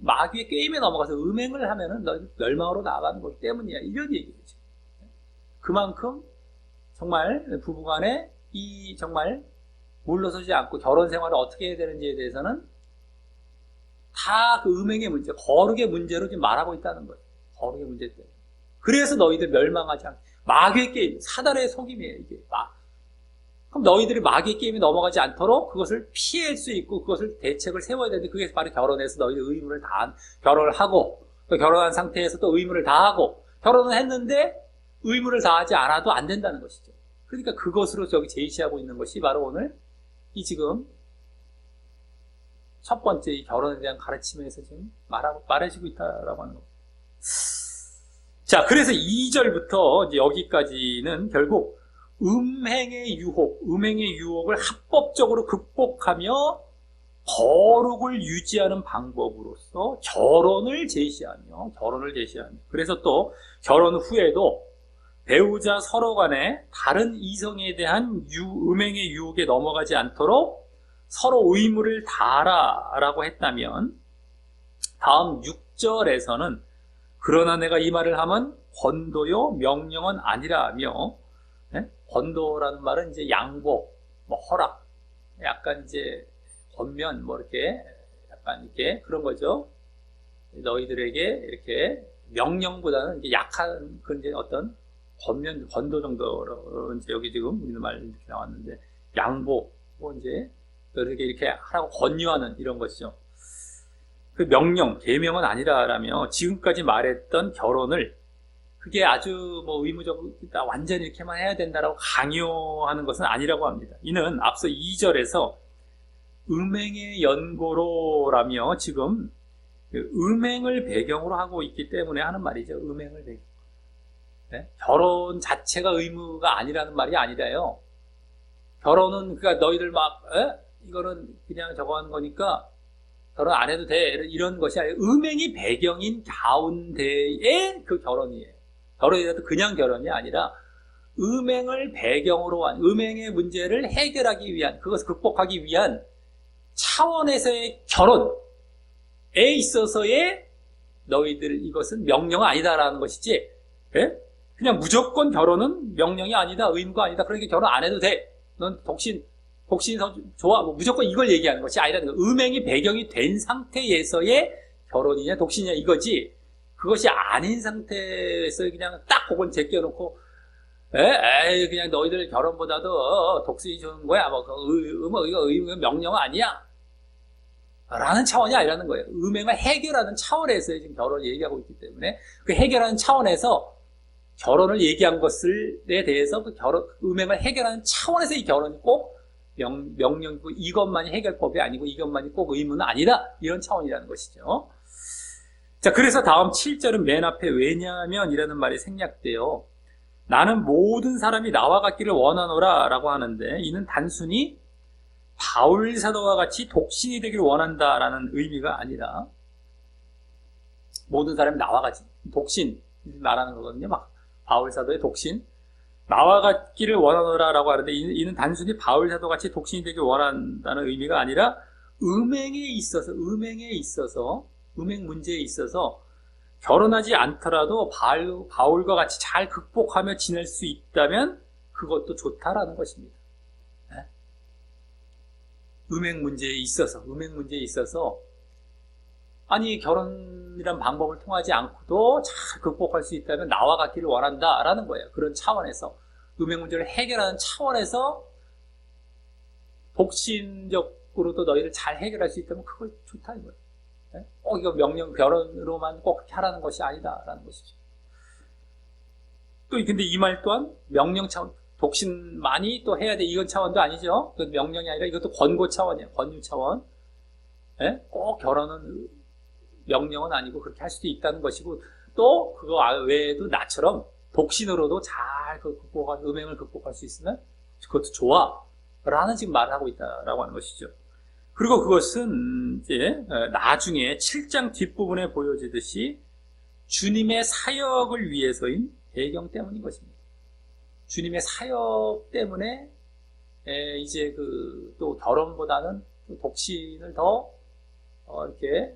Speaker 1: 마귀의 게임에 넘어가서 음행을 하면은 너희들 멸망으로 나가는 거기 때문이야. 이런 얘기죠. 그만큼 정말 부부간에 정말 물러서지 않고 결혼 생활을 어떻게 해야 되는지에 대해서는 다 그 음행의 문제, 거룩의 문제로 지금 말하고 있다는 거예요. 거룩의 문제 때문에. 그래서 너희들 멸망하지 않고 마귀의 게임, 사단의 속임이에요, 이게. 그럼 너희들이 마귀의 게임에 넘어가지 않도록 그것을 피할 수 있고 그것을 대책을 세워야 되는데 그게 바로 결혼해서 너희들 의무를 결혼을 하고 또 결혼한 상태에서 또 의무를 다하고 결혼을 했는데 의무를 다하지 않아도 안 된다는 것이죠. 그러니까 그것으로 저기 제시하고 있는 것이 바로 오늘 지금 첫 번째 이 결혼에 대한 가르침에서 지금 말해주고 있다라고 하는 겁니다. 자, 그래서 2절부터 이제 여기까지는 결국 음행의 유혹을 합법적으로 극복하며 거룩을 유지하는 방법으로서 결혼을 제시하며 그래서 또 결혼 후에도 배우자 서로 간에 다른 이성에 대한 음행의 유혹에 넘어가지 않도록 서로 의무를 다하라라고 했다면 다음 6절에서는 그러나 내가 이 말을 하면 권도요 명령은 아니라 하며 권도라는 말은 이제 양보, 허락, 약간 이제 권면, 이렇게, 약간 이렇게 그런 거죠. 너희들에게 이렇게 명령보다는 이제 약한 그런 이제 어떤 권도 정도로 이제 여기 지금 우리는 말 이렇게 나왔는데 양보, 이제 이렇게 하라고 권유하는 이런 것이죠. 그 계명은 아니라라며 지금까지 말했던 결혼을 그게 아주 의무적으로 완전히 이렇게만 해야 된다라고 강요하는 것은 아니라고 합니다. 이는 앞서 2절에서 음행의 연고로라며 지금 음행을 배경으로 하고 있기 때문에 하는 말이죠. 음행을 배경. 결혼 자체가 의무가 아니라는 말이 아니라요. 결혼은 그러니까 너희들 이거는 그냥 저거 하는 거니까 결혼 안 해도 돼 이런 것이 아니라 음행이 배경인 가운데에 그 결혼이에요. 결혼이라도 그냥 결혼이 아니라 음행을 배경으로 한 음행의 문제를 해결하기 위한 그것을 극복하기 위한 차원에서의 결혼에 있어서의 너희들 이것은 명령은 아니다라는 것이지 예? 그냥 무조건 결혼은 명령이 아니다, 의무가 아니다. 그러니까 결혼 안 해도 돼. 넌 독신이 더 좋아. 뭐 무조건 이걸 얘기하는 것이 아니라는 거. 음행이 배경이 된 상태에서의 결혼이냐, 독신이냐 이거지. 그것이 아닌 상태에서 그냥 딱 그건 제껴놓고, 에이, 그냥 너희들 결혼보다도 독신이 좋은 거야. 뭐, 이거 명령 아니야. 라는 차원이 아니라는 거예요. 음행을 해결하는 차원에서 지금 결혼을 얘기하고 있기 때문에 그 해결하는 차원에서 결혼을 얘기한 것에 대해서 그 음행을 해결하는 차원에서 이 결혼이 꼭 명령이고 이것만이 해결법이 아니고 이것만이 꼭 의무는 아니다. 이런 차원이라는 것이죠. 자, 그래서 다음 7절은 맨 앞에 왜냐하면 이라는 말이 생략돼요. 나는 모든 사람이 나와 같기를 원하노라 라고 하는데 이는 단순히 바울 사도와 같이 독신이 되기를 원한다라는 의미가 아니라 모든 사람이 나와 같이 독신 말하는 거거든요. 막 바울 사도의 독신 나와 같기를 원하노라라고 하는데 이는 단순히 바울 사도 같이 독신이 되기를 원한다는 의미가 아니라 음행 문제에 있어서 결혼하지 않더라도 바울과 같이 잘 극복하며 지낼 수 있다면 그것도 좋다라는 것입니다. 음행 문제에 있어서 아니 결혼이란 방법을 통하지 않고도 잘 극복할 수 있다면 나와 같기를 원한다라는 거예요. 그런 차원에서 음행 문제를 해결하는 차원에서 독신적으로도 너희를 잘 해결할 수 있다면 그걸 좋다는 거예요. 이거 명령 결혼으로만 꼭 그렇게 하라는 것이 아니다라는 것이죠. 또 근데 이 말 또한 명령 차원 독신만이 또 해야 돼 이건 차원도 아니죠. 그 명령이 아니라 이것도 권고 차원이에요. 권유 차원. 꼭 결혼은 명령은 아니고 그렇게 할 수도 있다는 것이고 또 그거 외에도 나처럼 독신으로도 잘 음행을 극복할 수 있으면 그것도 좋아 라는 지금 말을 하고 있다라고 하는 것이죠. 그리고 그것은 이제 나중에 7장 뒷부분에 보여지듯이 주님의 사역을 위해서인 배경 때문인 것입니다. 주님의 사역 때문에 이제 또 결혼보다는 독신을 더 이렇게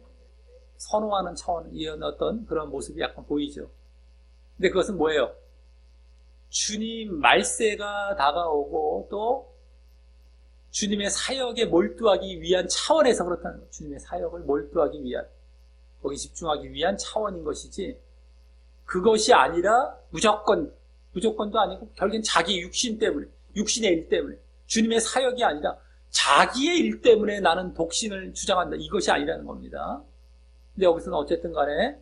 Speaker 1: 선호하는 차원 이런 어떤 그런 모습이 약간 보이죠. 근데 그것은 뭐예요? 주님 말세가 다가오고 또 주님의 사역에 몰두하기 위한 차원에서 그렇다는 거예요. 주님의 사역을 몰두하기 위한 거기 집중하기 위한 차원인 것이지 그것이 아니라 무조건도 아니고 결국엔 자기 육신 때문에 육신의 일 때문에 주님의 사역이 아니라 자기의 일 때문에 나는 독신을 주장한다 이것이 아니라는 겁니다. 근데 여기서는 어쨌든 간에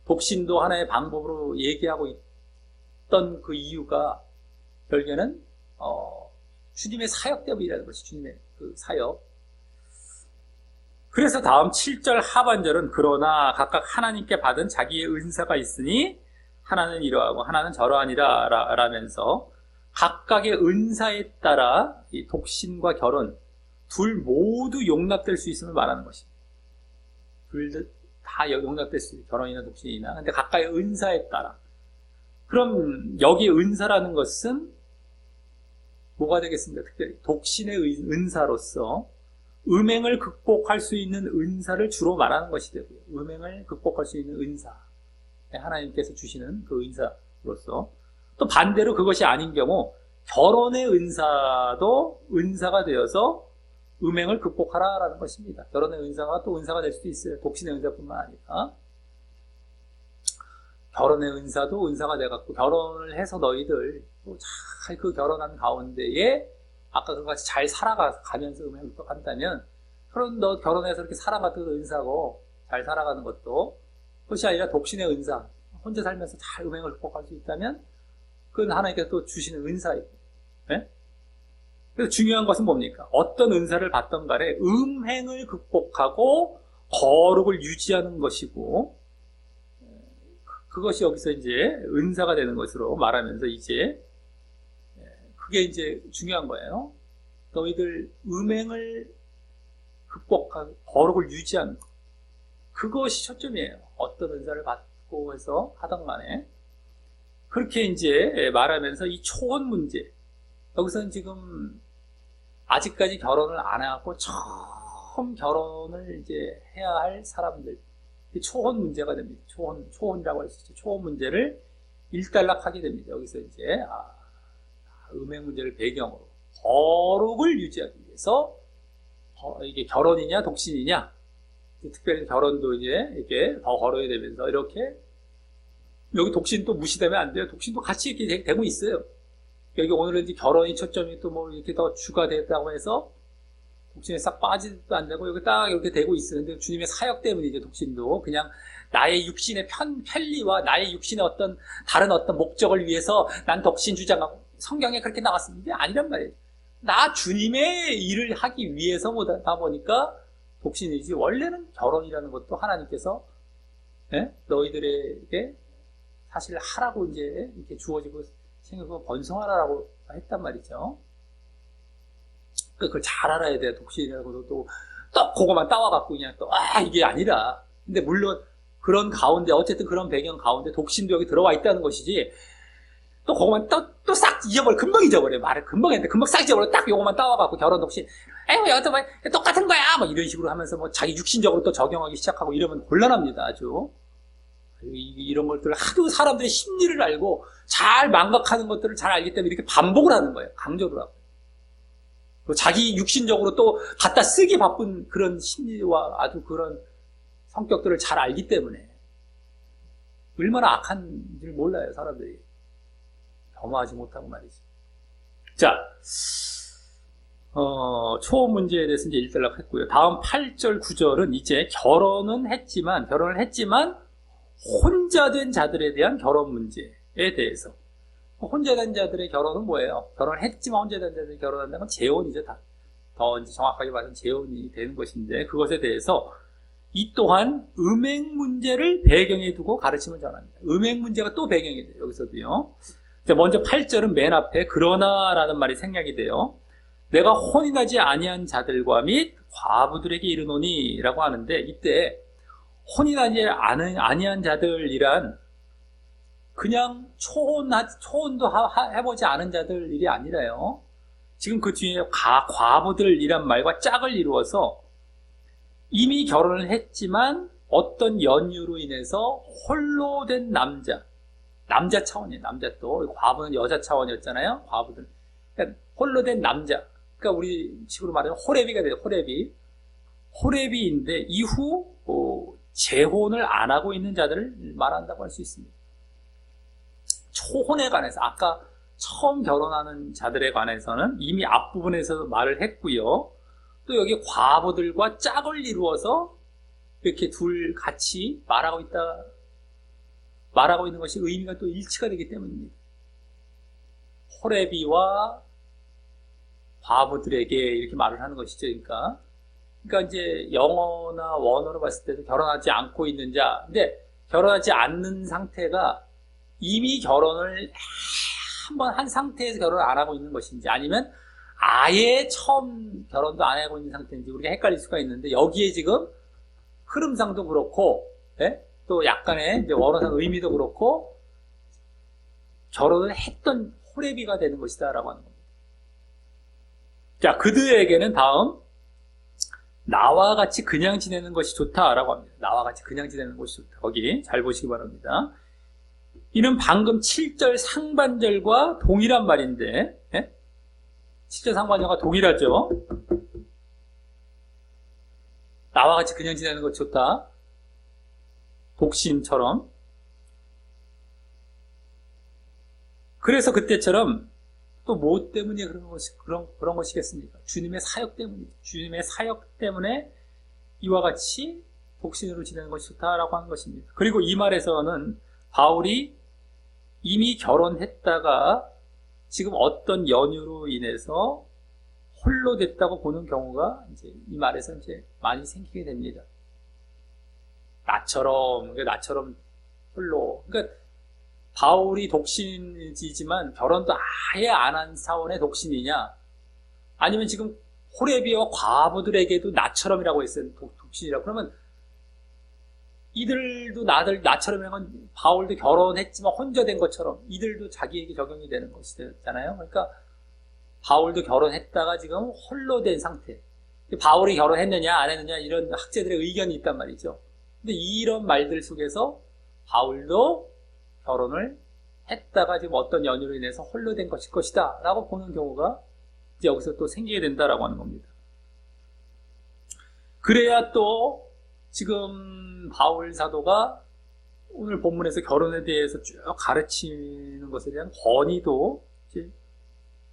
Speaker 1: 독신도 하나의 방법으로 얘기하고 있던 그 이유가 결국에는 주님의 사역 때문이라는 것이 주님의 그 사역. 그래서 다음 7절 하반절은 그러나 각각 하나님께 받은 자기의 은사가 있으니 하나는 이러하고 하나는 저러하니라 라면서 각각의 은사에 따라 이 독신과 결혼 둘 모두 용납될 수 있음을 말하는 것입니다. 둘 다 용납될 수 있어요. 결혼이나 독신이나. 근데 각각의 은사에 따라. 그럼 여기 은사라는 것은 뭐가 되겠습니까? 특별히 독신의 은사로서 음행을 극복할 수 있는 은사를 주로 말하는 것이 되고요. 음행을 극복할 수 있는 은사. 하나님께서 주시는 그 은사로서 또 반대로 그것이 아닌 경우 결혼의 은사도 은사가 되어서 음행을 극복하라라는 것입니다. 결혼의 은사가 또 은사가 될 수도 있어요. 독신의 은사뿐만 아니라 결혼의 은사도 은사가 돼갖고 결혼을 해서 너희들 잘 그 결혼한 가운데에 아까 그같이 잘 살아가면서 음행을 극복한다면 그럼 너 결혼해서 이렇게 살아가던 은사고 잘 살아가는 것도 그것이 아니라 독신의 은사 혼자 살면서 잘 음행을 극복할 수 있다면 그건 하나님께서 또 주시는 은사이고 그래서 중요한 것은 뭡니까? 어떤 은사를 받던 간에 음행을 극복하고 거룩을 유지하는 것이고 그것이 여기서 이제 은사가 되는 것으로 말하면서 이제 그게 이제 중요한 거예요. 너희들 음행을 극복하고 거룩을 유지하는 것. 그것이 초점이에요. 어떤 은사를 받고 해서 하던 간에 그렇게 이제 말하면서 이 초혼 문제 여기서는 지금 아직까지 결혼을 안 해갖고 처음 결혼을 이제 해야 할 사람들 초혼 문제가 됩니다. 초혼이라고 할 수 있죠. 초혼 문제를 일단락하게 됩니다. 여기서 이제 음행 문제를 배경으로 거룩을 유지하기 위해서 이게 결혼이냐 독신이냐, 특별히 결혼도 이제 이렇게 더 걸어야 되면서 이렇게 여기 독신 또 무시되면 안 돼요. 독신도 같이 이렇게 되고 있어요. 여기 오늘은 이제 결혼이 초점이 또 뭐 이렇게 더 주가 됐다고 해서 독신에 싹 빠지도 안 되고 여기 딱 이렇게 되고 있는데 주님의 사역 때문에 이제 독신도 그냥 나의 육신의 편리와 나의 육신의 어떤 다른 어떤 목적을 위해서 난 독신 주장하고 성경에 그렇게 나왔는데 아니란 말이에요. 나 주님의 일을 하기 위해서 보다 보니까 독신이지 원래는 결혼이라는 것도 하나님께서 너희들에게 사실 하라고 이제 이렇게 주어지고 생각하고 번성하라고 했단 말이죠. 그걸 잘 알아야 돼. 독신이라고도 또 그거만 따와갖고 그냥 이게 아니라. 근데 물론 그런 가운데 어쨌든 그런 배경 가운데 독신도 여기 들어와 있다는 것이지 또 그거만 또 싹 금방 잊어버려요. 말을 금방 했는데 금방 싹 잊어버려. 딱 요거만 따와갖고 결혼 독신 여기도 뭐 똑같은 거야 뭐 이런 식으로 하면서 뭐 자기 육신적으로 또 적용하기 시작하고 이러면 곤란합니다. 아주 이런 것들을 하도 사람들의 심리를 알고 잘 망각하는 것들을 잘 알기 때문에 이렇게 반복을 하는 거예요. 강조를 하고. 자기 육신적으로 또 갖다 쓰기 바쁜 그런 심리와 아주 그런 성격들을 잘 알기 때문에 얼마나 악한지를 몰라요, 사람들이. 겸허하지 못하고 말이죠. 자, 초혼 문제에 대해서 이제 일단락 했고요. 다음 8절, 9절은 이제 결혼을 했지만 혼자 된 자들에 대한 결혼 문제에 대해서. 혼자 된 자들의 결혼은 뭐예요? 결혼을 했지만 혼자 된 자들이 결혼한다는 건 재혼이죠. 더 이제 정확하게 말하면 재혼이 되는 것인데 그것에 대해서 이 또한 음행 문제를 배경에 두고 가르침을 전합니다. 음행 문제가 또 배경이 돼요. 여기서도요. 먼저 8절은 맨 앞에 그러나라는 말이 생략이 돼요. 내가 혼인하지 아니한 자들과 및 과부들에게 이르노니 라고 하는데 이때 혼인하지 아니한 자들이란 그냥 초혼도 해보지 않은 자들 일이 아니라요. 지금 그 뒤에 과부들이란 말과 짝을 이루어서 이미 결혼을 했지만 어떤 연유로 인해서 홀로 된 남자 차원이에요. 남자 또 과부는 여자 차원이었잖아요. 과부들 그러니까 홀로 된 남자. 그러니까 우리 식으로 말하면 호레비가 돼요. 호레비인데 이후 재혼을 안 하고 있는 자들을 말한다고 할 수 있습니다. 초혼에 관해서 아까 처음 결혼하는 자들에 관해서는 이미 앞부분에서 말을 했고요. 또 여기 과부들과 짝을 이루어서 이렇게 둘 같이 말하고 있는 것이 의미가 또 일치가 되기 때문입니다. 호레비와 과부들에게 이렇게 말을 하는 것이죠. 그러니까 이제 영어나 원어로 봤을 때도 결혼하지 않고 있는 자, 근데 결혼하지 않는 상태가 이미 결혼을 한번 한 상태에서 결혼을 안 하고 있는 것인지 아니면 아예 처음 결혼도 안 하고 있는 상태인지 우리가 헷갈릴 수가 있는데 여기에 지금 흐름상도 그렇고 또 약간의 이제 원어상 의미도 그렇고 결혼을 했던 호레비가 되는 것이다 라고 하는 겁니다. 자, 그들에게는 다음 나와 같이 그냥 지내는 것이 좋다라고 합니다. 나와 같이 그냥 지내는 것이 좋다. 거기 잘 보시기 바랍니다. 이는 방금 7절 상반절과 동일한 말인데 7절 상반절과 동일하죠. 나와 같이 그냥 지내는 것이 좋다. 독신처럼. 그래서 그때처럼 또 뭐 때문에 그런 것이겠습니까? 주님의 사역 때문이죠. 주님의 사역 때문에 이와 같이 독신으로 지내는 것이 좋다라고 하는 것입니다. 그리고 이 말에서는 바울이 이미 결혼했다가 지금 어떤 연유로 인해서 홀로 됐다고 보는 경우가 이제 이 말에서 이제 많이 생기게 됩니다. 나처럼 홀로. 그러니까 바울이 독신이지만 결혼도 아예 안 한 사원의 독신이냐? 아니면 지금 호레비와 과부들에게도 나처럼이라고 했어요. 독신이라고. 그러면 이들도 나처럼이라는 건 바울도 결혼했지만 혼자 된 것처럼 이들도 자기에게 적용이 되는 것이잖아요. 그러니까 바울도 결혼했다가 지금 홀로 된 상태. 바울이 결혼했느냐 안 했느냐 이런 학자들의 의견이 있단 말이죠. 근데 이런 말들 속에서 바울도 결혼을 했다가 지금 어떤 연유로 인해서 홀로 된 것일 것이다 라고 보는 경우가 이제 여기서 또 생기게 된다라고 하는 겁니다. 그래야 또 지금 바울 사도가 오늘 본문에서 결혼에 대해서 쭉 가르치는 것에 대한 권위도 이제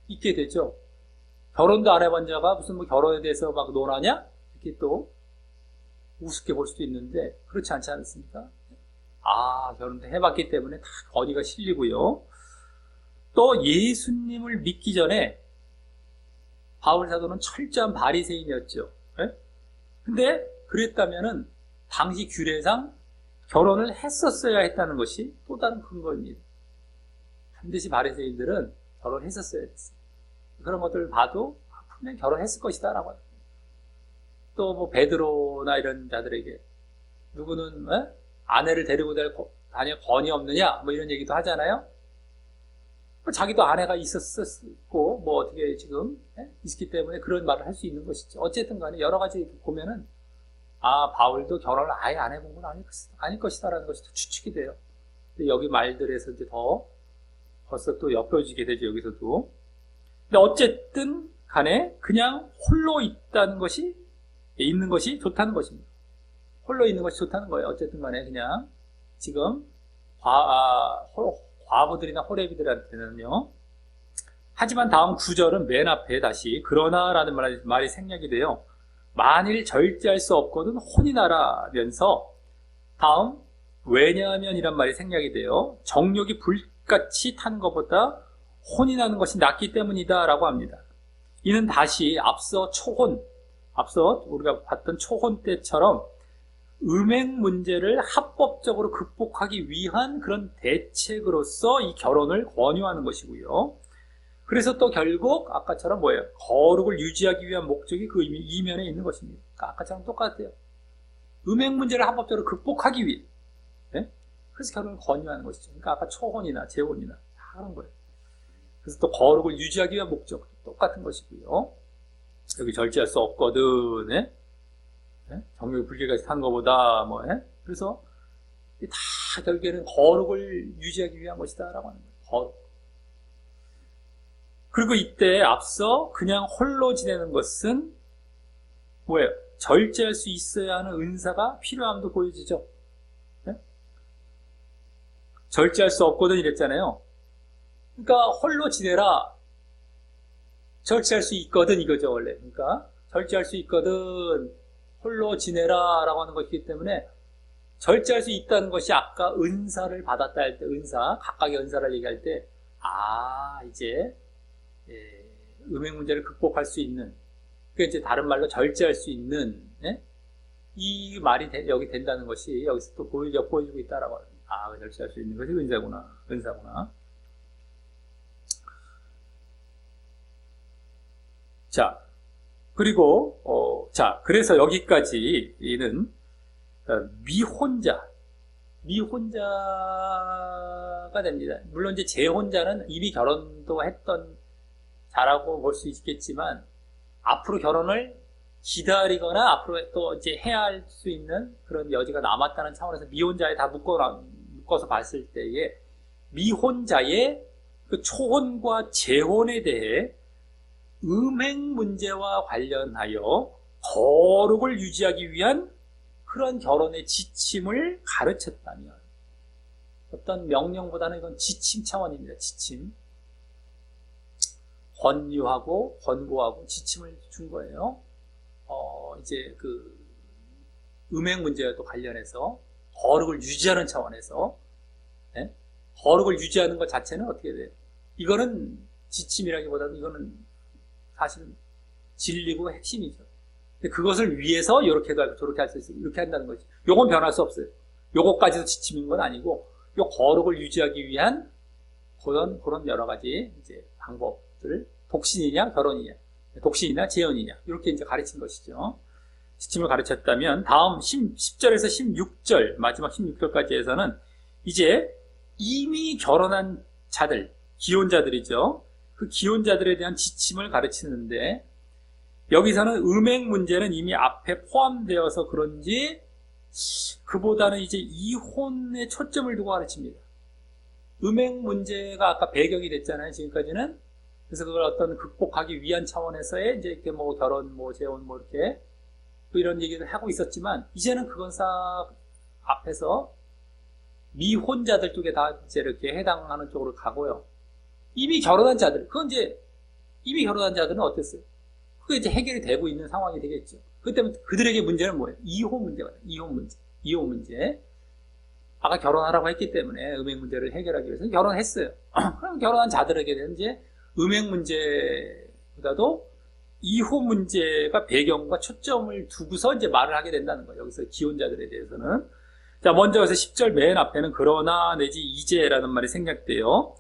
Speaker 1: 있게 되죠. 결혼도 안 해본 자가 무슨 뭐 결혼에 대해서 막 논하냐? 이렇게 또 우습게 볼 수도 있는데 그렇지 않지 않습니까? 결혼도 해봤기 때문에 다 권위가 실리고요. 또 예수님을 믿기 전에 바울 사도는 철저한 바리새인이었죠. 근데 그랬다면은 당시 규례상 결혼을 했었어야 했다는 것이 또 다른 근거입니다. 반드시 바리새인들은 결혼을 했었어야 됐어요. 그런 것들을 봐도 분명히 결혼했을 것이다 라고 합니다. 또 뭐 베드로나 이런 자들에게 누구는 아내를 데리고 다닐 권위 없느냐 뭐 이런 얘기도 하잖아요. 자기도 아내가 있었고 뭐 어떻게 지금 있기 때문에 그런 말을 할 수 있는 것이죠. 어쨌든 간에 여러 가지 보면은 바울도 결혼을 아예 안 해본 건 아닐 것이다라는 것이 추측이 돼요. 근데 여기 말들에서 이제 더 벌써 또 엿보여지게 되죠. 여기서도. 근데 어쨌든 간에 그냥 홀로 있는 것이 좋다는 것입니다. 홀로 있는 것이 좋다는 거예요. 어쨌든 간에 그냥 지금 과부들이나 호레비들한테는요. 하지만 다음 구절은 맨 앞에 다시 그러나라는 말이 생략이 돼요. 만일 절제할 수 없거든 혼인하라면서 다음 왜냐하면 이란 말이 생략이 돼요. 정욕이 불같이 탄 것보다 혼인하는 것이 낫기 때문이다 라고 합니다. 이는 다시 앞서 우리가 봤던 초혼 때처럼 음행 문제를 합법적으로 극복하기 위한 그런 대책으로서 이 결혼을 권유하는 것이고요. 그래서 또 결국 아까처럼 뭐예요? 거룩을 유지하기 위한 목적이 그 이면에 있는 것입니다. 아까처럼 똑같아요. 음행 문제를 합법적으로 극복하기 위해. 그래서 결혼을 권유하는 것이죠. 그러니까 아까 초혼이나 재혼이나 다 그런 거예요. 그래서 또 거룩을 유지하기 위한 목적 똑같은 것이고요. 여기 절제할 수 없거든. 정욕이 불길같이 타는 것보다 그래서 다 결국에는 거룩을 유지하기 위한 것이다 라고 하는 거예요. 거룩. 그리고 이때 앞서 그냥 홀로 지내는 것은 뭐예요? 절제할 수 있어야 하는 은사가 필요함도 보여지죠. 절제할 수 없거든 이랬잖아요. 그러니까 홀로 지내라. 절제할 수 있거든 이거죠 원래. 그러니까 절제할 수 있거든 홀로 지내라 라고 하는 것이기 때문에 절제할 수 있다는 것이 아까 은사를 받았다 할 때 각각의 은사를 얘기할 때 이제 음행 문제를 극복할 수 있는 그러니까 이제 다른 말로 절제할 수 있는 이 말이 여기 된다는 것이 여기서 또 보여주고 있다라고 합니다. 절제할 수 있는 것이 은사구나. 자, 그리고 그래서 여기까지는 미혼자가 됩니다. 물론 이제 재혼자는 이미 결혼도 했던 자라고 볼 수 있겠지만 앞으로 결혼을 기다리거나 앞으로 또 이제 해야 할 수 있는 그런 여지가 남았다는 차원에서 미혼자에 다 묶어서 봤을 때에 미혼자의 그 초혼과 재혼에 대해 음행 문제와 관련하여 거룩을 유지하기 위한 그런 결혼의 지침을 가르쳤다면 어떤 명령보다는 이건 지침 차원입니다. 지침. 권유하고 권고하고 지침을 준 거예요. 이제 그 음행 문제와 또 관련해서 거룩을 유지하는 차원에서 거룩을 유지하는 것 자체는 어떻게 돼요? 이거는 지침이라기보다는 이거는 사실은 진리고 핵심이죠. 근데 그것을 위해서 이렇게 저렇게 할 수 있어요. 이렇게 한다는 거지. 요건 변할 수 없어요. 요것까지도 지침인 건 아니고 요 거룩을 유지하기 위한 그런 여러 가지 이제 방법들 독신이냐 결혼이냐 독신이냐 재혼이냐 이렇게 이제 가르친 것이죠. 지침을 가르쳤다면 다음 10절에서 16절 마지막 16절까지 해서는 이제 이미 결혼한 자들 기혼자들이죠. 그 기혼자들에 대한 지침을 가르치는데 여기서는 음행 문제는 이미 앞에 포함되어서 그런지 그보다는 이제 이혼에 초점을 두고 가르칩니다. 음행 문제가 아까 배경이 됐잖아요, 지금까지는. 그래서 그걸 어떤 극복하기 위한 차원에서의 이제 이렇게 뭐 결혼, 뭐 재혼, 뭐 이렇게 또 이런 얘기를 하고 있었지만, 이제는 그건 싹 앞에서 미혼자들 쪽에 다 이제 이렇게 해당하는 쪽으로 가고요. 이미 결혼한 자들, 그건 이제 이미 결혼한 자들은 어땠어요? 그게 이제 해결이 되고 있는 상황이 되겠죠. 그 때문에 그들에게 문제는 뭐예요? 이혼 문제가 이혼 문제. 이혼 문제. 아까 결혼하라고 했기 때문에 음행 문제를 해결하기 위해서 결혼했어요. 그럼 결혼한 자들에게는 이제 음행 문제보다도 이혼 문제가 배경과 초점을 두고서 이제 말을 하게 된다는 거예요. 여기서 기혼자들에 대해서는. 자, 먼저 여기서 10절 맨 앞에는 그러나 내지 이제라는 말이 생략돼요.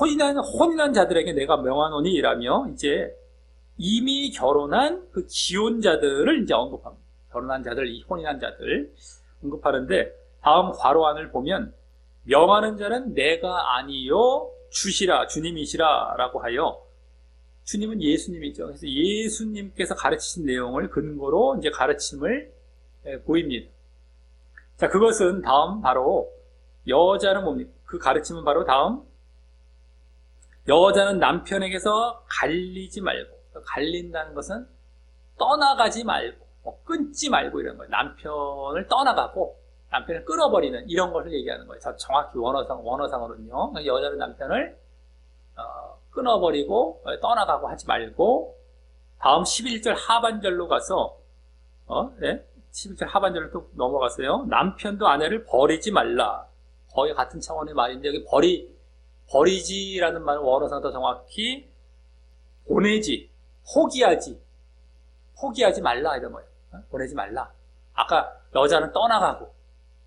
Speaker 1: 혼인한 자들에게 내가 명하노니 이라며 이제 이미 결혼한 그 기혼자들을 이제 언급합니다. 결혼한 자들, 이 혼인한 자들 언급하는데 다음 괄호 안을 보면 명하는 자는 내가 아니요 주시라 주님이시라 라고 하여 주님은 예수님이죠. 그래서 예수님께서 가르치신 내용을 근거로 이제 가르침을 보입니다. 자, 그것은 다음 바로 여자는 뭡니까? 그 가르침은 바로 다음 여자는 남편에게서 갈리지 말고, 갈린다는 것은 떠나가지 말고 끊지 말고 이런 거예요. 남편을 떠나가고 남편을 끊어버리는 이런 것을 얘기하는 거예요. 정확히 원어상으로는요. 여자는 남편을 끊어버리고 떠나가고 하지 말고 다음 11절 하반절로 가서 11절 하반절로 또 넘어가서요. 남편도 아내를 버리지 말라. 거의 같은 차원의 말인데 여기 버리지라는 말은 원어상 더 정확히 보내지, 포기하지 말라 이런 거예요. 보내지 말라. 아까 여자는 떠나가고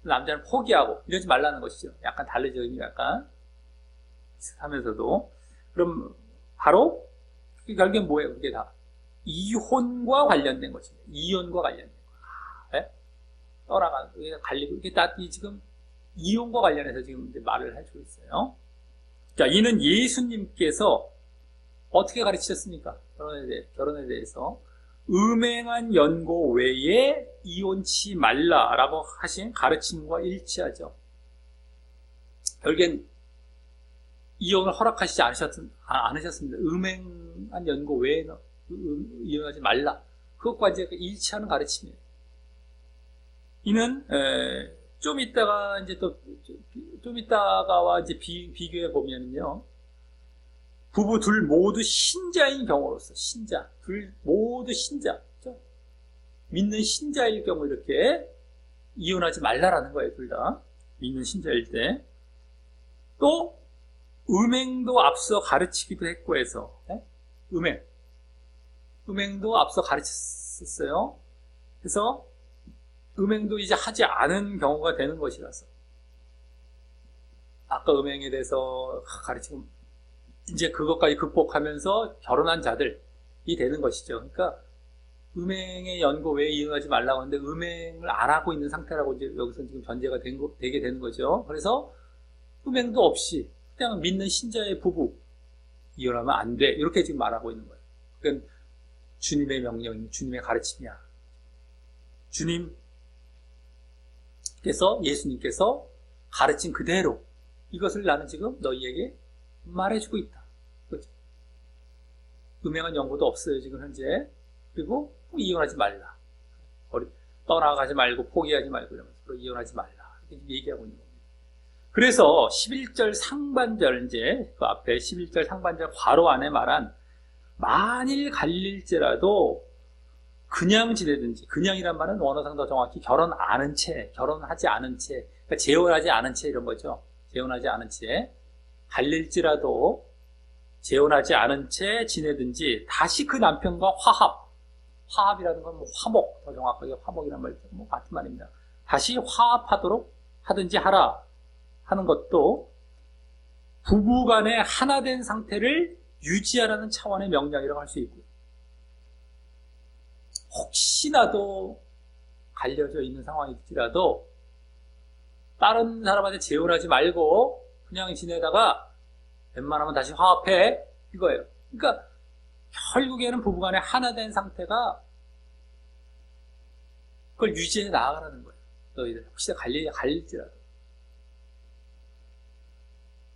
Speaker 1: 남자는 포기하고 이러지 말라는 것이죠. 약간 다르죠. 의미가 약간 비슷하면서도. 그럼 바로 결국엔 뭐예요? 그게 다 이혼과 관련된 것입니다. 이혼과 관련된 거. 네? 떠나가는 갈리고 이게 다 지금 이혼과 관련해서 지금 이제 말을 해주고 있어요. 자, 이는 예수님께서 어떻게 가르치셨습니까? 결혼에 대해서 음행한 연고 외에 이혼치 말라라고 하신 가르침과 일치하죠. 결국엔 이혼을 허락하시지 않으셨습니다. 음행한 연고 외에는 이혼하지 말라. 그것과 이제 일치하는 가르침이에요. 이는 좀 이따가 이제 좀 이따가와 이제 비교해 보면요. 부부 둘 모두 신자인 경우로서 둘 모두 신자, 그렇죠? 믿는 신자일 경우 이렇게 이혼하지 말라라는 거예요. 둘 다 믿는 신자일 때. 또 음행도 앞서 가르치기도 했고 해서 음행도 앞서 가르쳤어요. 그래서 음행도 이제 하지 않은 경우가 되는 것이라서 아까 음행에 대해서 가르치고 이제 그것까지 극복하면서 결혼한 자들이 되는 것이죠. 그러니까 음행의 연고 외에 이혼하지 말라고 하는데 음행을 안 하고 있는 상태라고 이제 여기서 지금 전제가 되게 되는 거죠. 그래서 음행도 없이 그냥 믿는 신자의 부부 이혼하면 안 돼. 이렇게 지금 말하고 있는 거예요. 그러니까 주님의 명령이 주님의 가르침이야. 예수님께서 가르친 그대로 이것을 나는 지금 너희에게 말해주고 있다. 그렇죠? 음행한 연고도 없어요, 지금 현재. 그리고 이혼하지 말라. 떠나가지 말고 포기하지 말고 이러면서 이혼하지 말라. 이렇게 얘기하고 있는 겁니다. 그래서 11절 상반절 이제 그 앞에 11절 상반절 괄호 안에 말한 만일 갈릴지라도 그냥 지내든지, 그냥이란 말은 원어상 더 정확히 결혼하지 않은 채, 그러니까 재혼하지 않은 채 이런 거죠. 재혼하지 않은 채 갈릴지라도 재혼하지 않은 채 지내든지 다시 그 남편과 화합이라는 건 뭐 화목, 더 정확하게 화목이라는 말 뭐 같은 말입니다. 다시 화합하도록 하든지 하라 하는 것도 부부간의 하나된 상태를 유지하라는 차원의 명령이라고 할 수 있고요. 혹시나도 갈려져 있는 상황일지라도 다른 사람한테 재혼하지 말고 그냥 지내다가 웬만하면 다시 화합해 이거예요. 그러니까 결국에는 부부간의 하나된 상태가 그걸 유지해 나아가라는 거예요. 너희들 혹시 갈릴지라도.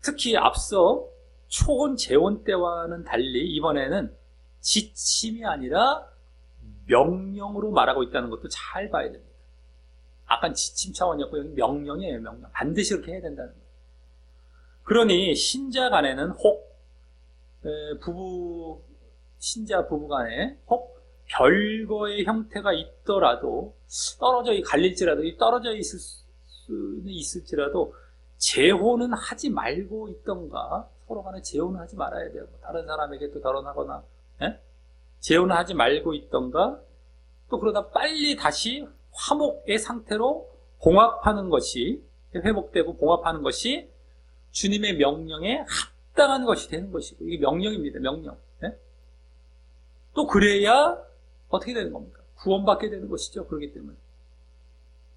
Speaker 1: 특히 앞서 초혼 재혼 때와는 달리 이번에는 지침이 아니라 명령으로 말하고 있다는 것도 잘 봐야 됩니다. 아까 지침 차원이었고 여기 명령이에요. 명령. 반드시 그렇게 해야 된다는 거예요. 그러니 신자 간에는 혹 신자 부부 간에 혹 별거의 형태가 있더라도 갈릴지라도 떨어져 있을 수는 있을지라도 재혼은 하지 말고 있던가. 서로 간에 재혼은 하지 말아야 돼요. 다른 사람에게 또 결혼하거나 재혼을 하지 말고 있던가. 또 그러다 빨리 다시 화목의 상태로 봉합하는 것이, 회복되고 봉합하는 것이 주님의 명령에 합당한 것이 되는 것이고, 이게 명령입니다. 명령. 또 그래야 어떻게 되는 겁니까? 구원받게 되는 것이죠. 그렇기 때문에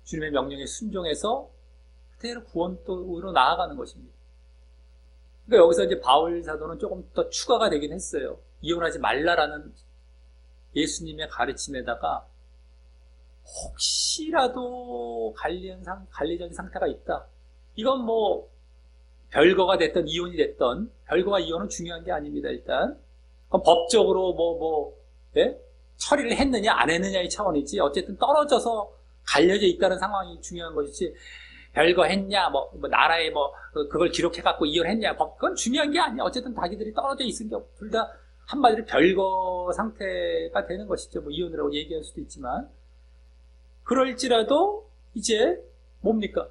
Speaker 1: 주님의 명령에 순종해서 그대로 구원으로 나아가는 것입니다. 그러니까 여기서 이제 바울 사도는 조금 더 추가가 되긴 했어요. 이혼하지 말라라는 예수님의 가르침에다가 혹시라도 관리전 상태가 있다. 이건 뭐 별거가 됐던 이혼이 됐던, 별거와 이혼은 중요한 게 아닙니다. 일단 그럼 법적으로 처리를 했느냐 안 했느냐의 차원이지, 어쨌든 떨어져서 갈려져 있다는 상황이 중요한 것이지, 별거 했냐 나라에 그걸 기록해 갖고 이혼했냐, 그건 중요한 게 아니야. 어쨌든 자기들이 떨어져 있은 게 둘 다 한마디로 별거 상태가 되는 것이죠. 이혼이라고 얘기할 수도 있지만, 그럴지라도 이제 뭡니까?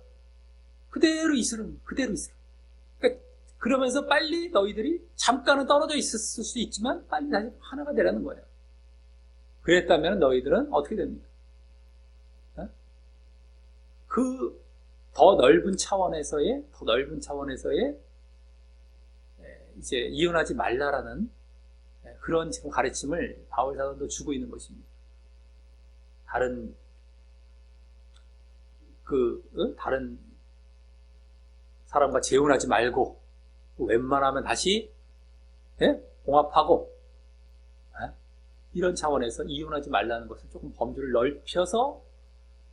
Speaker 1: 그대로 있으면. 그러니까 그러면서 빨리 너희들이 잠깐은 떨어져 있었을 수도 있지만 빨리 다시 하나가 되라는 거예요. 그랬다면 너희들은 어떻게 됩니까? 그 더 넓은 차원에서의 이제 이혼하지 말라라는 그런 지금 가르침을 바울 사도도 주고 있는 것입니다. 다른 사람과 재혼하지 말고 웬만하면 다시 봉합하고, 이런 차원에서 이혼하지 말라는 것을 조금 범주를 넓혀서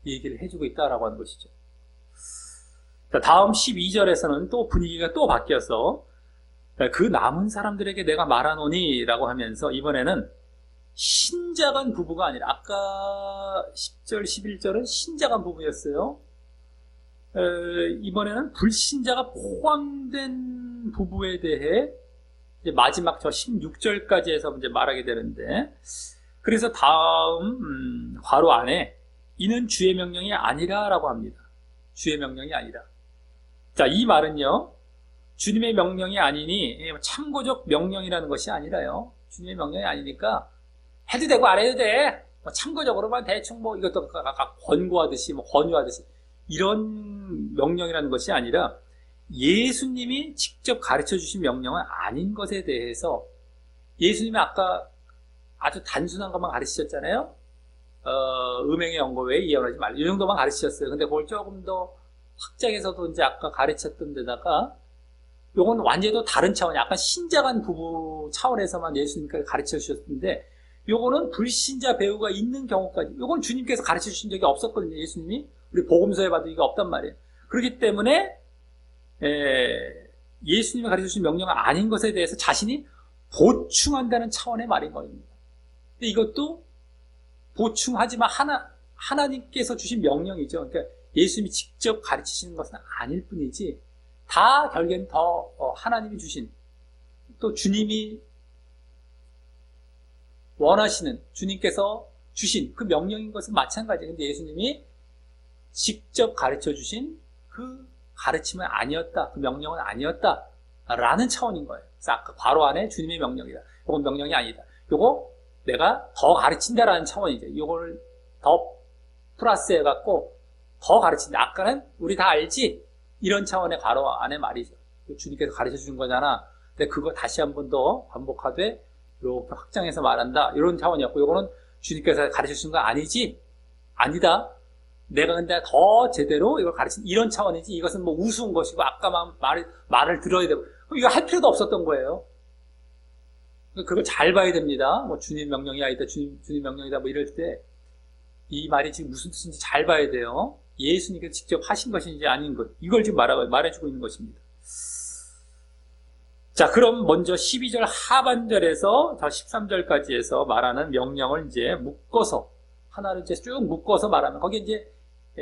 Speaker 1: 얘기를 해주고 있다라고 하는 것이죠. 다음 12절에서는 또 분위기가 또 바뀌어서 그 남은 사람들에게 내가 말하노니 라고 하면서 이번에는 신자간 부부가 아니라, 아까 10절 11절은 신자간 부부였어요. 이번에는 불신자가 포함된 부부에 대해 이제 마지막 저 16절까지 해서 이제 말하게 되는데, 그래서 다음 괄호 안에 이는 주의 명령이 아니라 라고 합니다. 주의 명령이 아니라. 자, 이 말은요, 주님의 명령이 아니니 참고적 명령이라는 것이 아니라요, 주님의 명령이 아니니까 해도 되고 안 해도 돼, 참고적으로만 대충 이것도 권고하듯이 권유하듯이 이런 명령이라는 것이 아니라, 예수님이 직접 가르쳐 주신 명령은 아닌 것에 대해서, 예수님이 아까 아주 단순한 것만 가르치셨잖아요. 음행의 연고 외에 이혼하지 말라, 이 정도만 가르치셨어요. 근데 그걸 조금 더 확장해서도 이제 아까 가르쳤던 데다가 요건 완전히 또 다른 차원이, 약간 신자간 부부 차원에서만 예수님께서 가르쳐 주셨는데, 요거는 불신자 배우가 있는 경우까지, 요건 주님께서 가르쳐 주신 적이 없었거든요. 예수님이 우리 복음서에 봐도 이게 없단 말이에요. 그렇기 때문에 예수님이 가르쳐 주신 명령은 아닌 것에 대해서 자신이 보충한다는 차원의 말인 겁니다. 근데 이것도 보충하지만 하나님께서 주신 명령이죠. 그러니까 예수님이 직접 가르치시는 것은 아닐 뿐이지, 다 결국엔 더 하나님이 주신, 또 주님이 원하시는, 주님께서 주신 그 명령인 것은 마찬가지예요. 근데 예수님이 직접 가르쳐 주신 그 가르침은 아니었다, 그 명령은 아니었다 라는 차원인 거예요. 그래서 아까 괄호 안에 주님의 명령이다, 이건 명령이 아니다, 요거 내가 더 가르친다라는 차원이죠. 이거를 더 플러스 해갖고 더 가르친다. 아까는 우리 다 알지? 이런 차원의 괄호 안에 말이죠. 주님께서 가르쳐 주는 거잖아. 근데 그거 다시 한 번 더 반복하되 이렇게 확장해서 말한다, 이런 차원이었고, 이거는 주님께서 가르쳐 주는 거 아니지? 아니다. 내가 근데 더 제대로 이걸 가르친, 이런 차원이지. 이것은 우스운 것이고 아까만 말을 들어야 되고, 이거 할 필요도 없었던 거예요. 그걸 잘 봐야 됩니다. 주님 명령이 아니다, 주님 명령이다 이럴 때 이 말이 지금 무슨 뜻인지 잘 봐야 돼요. 예수님께서 직접 하신 것인지 아닌 것, 이걸 지금 말해주고 있는 것입니다. 자, 그럼 먼저 12절 하반절에서 13절까지 해서 말하는 명령을 이제 묶어서, 하나를 이제 쭉 묶어서 말하면, 거기에 이제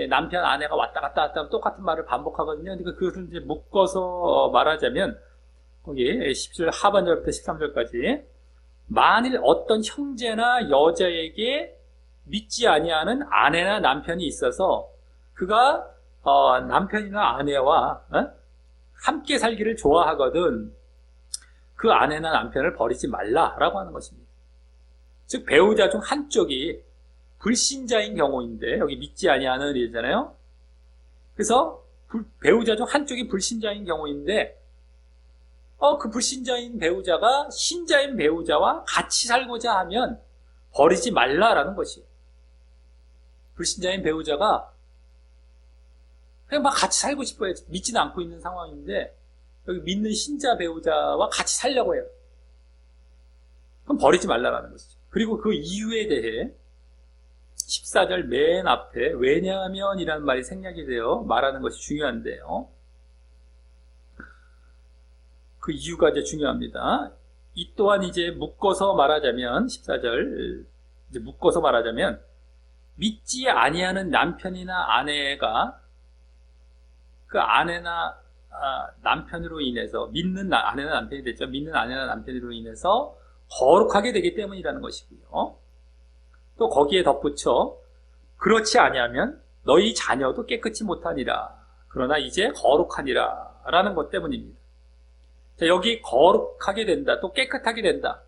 Speaker 1: 남편, 아내가 왔다 갔다 하면 똑같은 말을 반복하거든요. 그러니까 그것을 이제 묶어서 말하자면, 거기 12절 하반절부터 13절까지, 만일 어떤 형제나 여자에게 믿지 아니하는 아내나 남편이 있어서 그가 남편이나 아내와 함께 살기를 좋아하거든 그 아내나 남편을 버리지 말라라고 하는 것입니다. 즉 배우자 중 한쪽이 불신자인 경우인데, 여기 믿지 아니하는 이잖아요. 그래서 배우자 중 한쪽이 불신자인 경우인데 그 불신자인 배우자가 신자인 배우자와 같이 살고자 하면 버리지 말라라는 것이에요. 불신자인 배우자가 그냥 막 같이 살고 싶어요. 믿지는 않고 있는 상황인데 여기 믿는 신자 배우자와 같이 살려고 해요. 그럼 버리지 말라라는 것이죠. 그리고 그 이유에 대해 14절 맨 앞에 왜냐하면이라는 말이 생략이 되어 말하는 것이 중요한데요. 그 이유가 이제 중요합니다. 이 또한 이제 묶어서 말하자면 14절 이제 묶어서 말하자면 믿지 아니하는 남편이나 아내가 그 아내나 남편으로 인해서 믿는 아내나 남편이 됐죠. 믿는 아내나 남편으로 인해서 거룩하게 되기 때문이라는 것이고요. 또 거기에 덧붙여 그렇지 아니하면 너희 자녀도 깨끗이 못하니라. 그러나 이제 거룩하니라 라는 것 때문입니다. 자, 여기 거룩하게 된다, 또 깨끗하게 된다.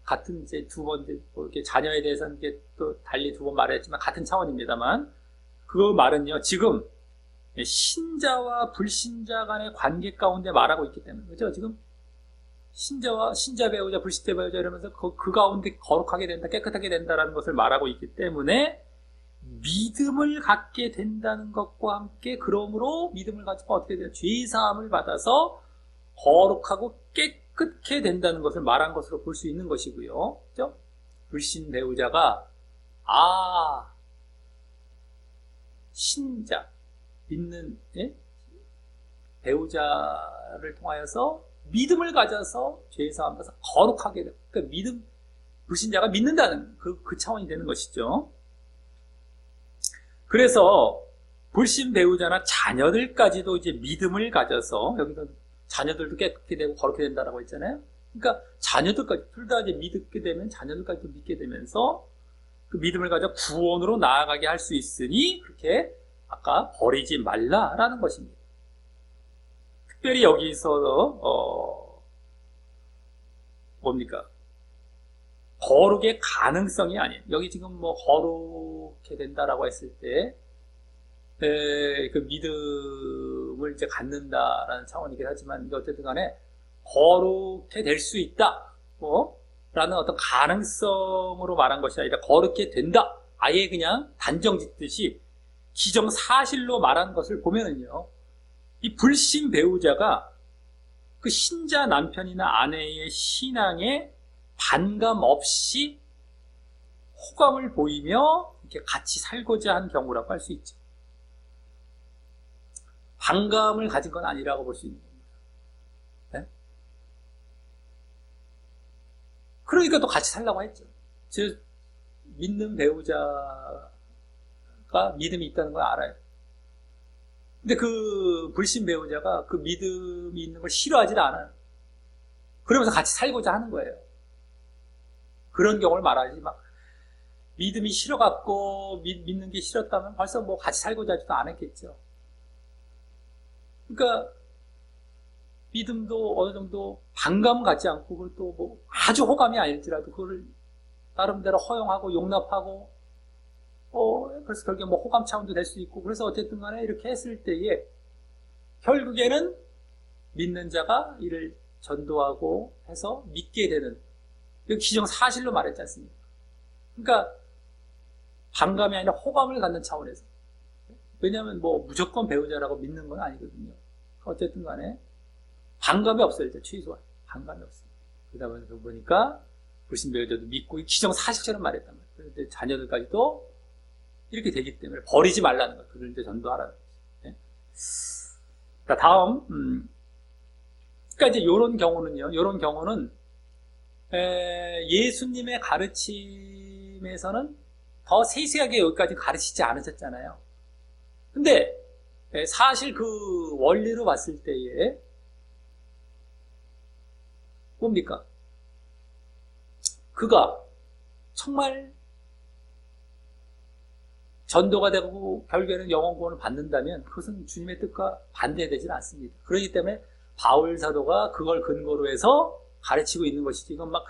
Speaker 1: 같은 이제 두 번, 이렇게 자녀에 대해서는 이게 또 달리 두 번 말했지만 같은 차원입니다만, 그 말은요, 지금 신자와 불신자 간의 관계 가운데 말하고 있기 때문에, 그죠? 지금 신자 배우자, 불신자 배우자 이러면서 그 가운데 거룩하게 된다, 깨끗하게 된다라는 것을 말하고 있기 때문에, 믿음을 갖게 된다는 것과 함께, 그러므로 믿음을 가지고 어떻게 돼요? 죄사함을 받아서 거룩하고 깨끗게 된다는 것을 말한 것으로 볼 수 있는 것이고요. 그죠? 불신 배우자가 신자 믿는 배우자를 통하여서 믿음을 가져서 죄사함 받아서 거룩하게 되고, 그러니까 불신자가 믿는다는 그 차원이 되는 것이죠. 그래서 불신 배우자나 자녀들까지도 이제 믿음을 가져서, 여기서 자녀들도 깨끗게 되고 거룩게 된다라고 했잖아요. 그러니까 자녀들까지 둘 다 이제 믿게 되면 자녀들까지도 믿게 되면서 그 믿음을 가져 구원으로 나아가게 할 수 있으니 그렇게 아까 버리지 말라라는 것입니다. 특별히 여기서 뭡니까? 거룩의 가능성이 아니에요. 여기 지금 뭐 거룩게 된다라고 했을 때 그 믿음을 이제 갖는다라는 차원이긴 하지만, 어쨌든 간에 거룩해 될 수 있다 라는 어떤 가능성으로 말한 것이 아니라 거룩해 된다, 아예 그냥 단정 짓듯이 기정사실로 말한 것을 보면은요, 이 불신 배우자가 그 신자 남편이나 아내의 신앙에 반감 없이 호감을 보이며 이렇게 같이 살고자 한 경우라고 할 수 있죠. 반감을 가진 건 아니라고 볼 수 있는 겁니다. 네? 그러니까 또 같이 살라고 했죠. 즉 믿는 배우자가 믿음이 있다는 걸 알아요. 근데 그 불신 배우자가 그 믿음이 있는 걸 싫어하지 않아요. 그러면서 같이 살고자 하는 거예요. 그런 경우를 말하지, 막 믿음이 싫어갖고 믿는 게 싫었다면 벌써 뭐 같이 살고자 하지도 않았겠죠. 그러니까 믿음도 어느 정도 반감 갖지 않고, 그걸 또 뭐 아주 호감이 아닐지라도 그걸 나름대로 허용하고 용납하고, 그래서 결국에 뭐 호감 차원도 될 수 있고, 그래서 어쨌든 간에 이렇게 했을 때에 결국에는 믿는 자가 이를 전도하고 해서 믿게 되는, 여기 기정사실로 말했지 않습니까? 그러니까 반감이 아니라 호감을 갖는 차원에서. 왜냐하면 뭐 무조건 배우자라고 믿는 건 아니거든요. 어쨌든 간에 반감이 없어요. 일단 최소한 반감이 없어요. 그러다 보니까 불신 배우자도 믿고 기정사실처럼 말했단 말이에요. 그런데 자녀들까지도 이렇게 되기 때문에 버리지 말라는 거예요. 그들 이제 전도하라는 거죠. 네? 자, 다음, 그러니까 이제 요런 경우는, 예수님의 가르침에서는 더 세세하게 여기까지 가르치지 않으셨잖아요. 근데, 사실 그 원리로 봤을 때에, 뭡니까? 그가 정말 전도가 되고 결국에는 영혼 구원을 받는다면 그것은 주님의 뜻과 반대되지는 않습니다. 그렇기 때문에 바울 사도가 그걸 근거로 해서 가르치고 있는 것이지, 이건 막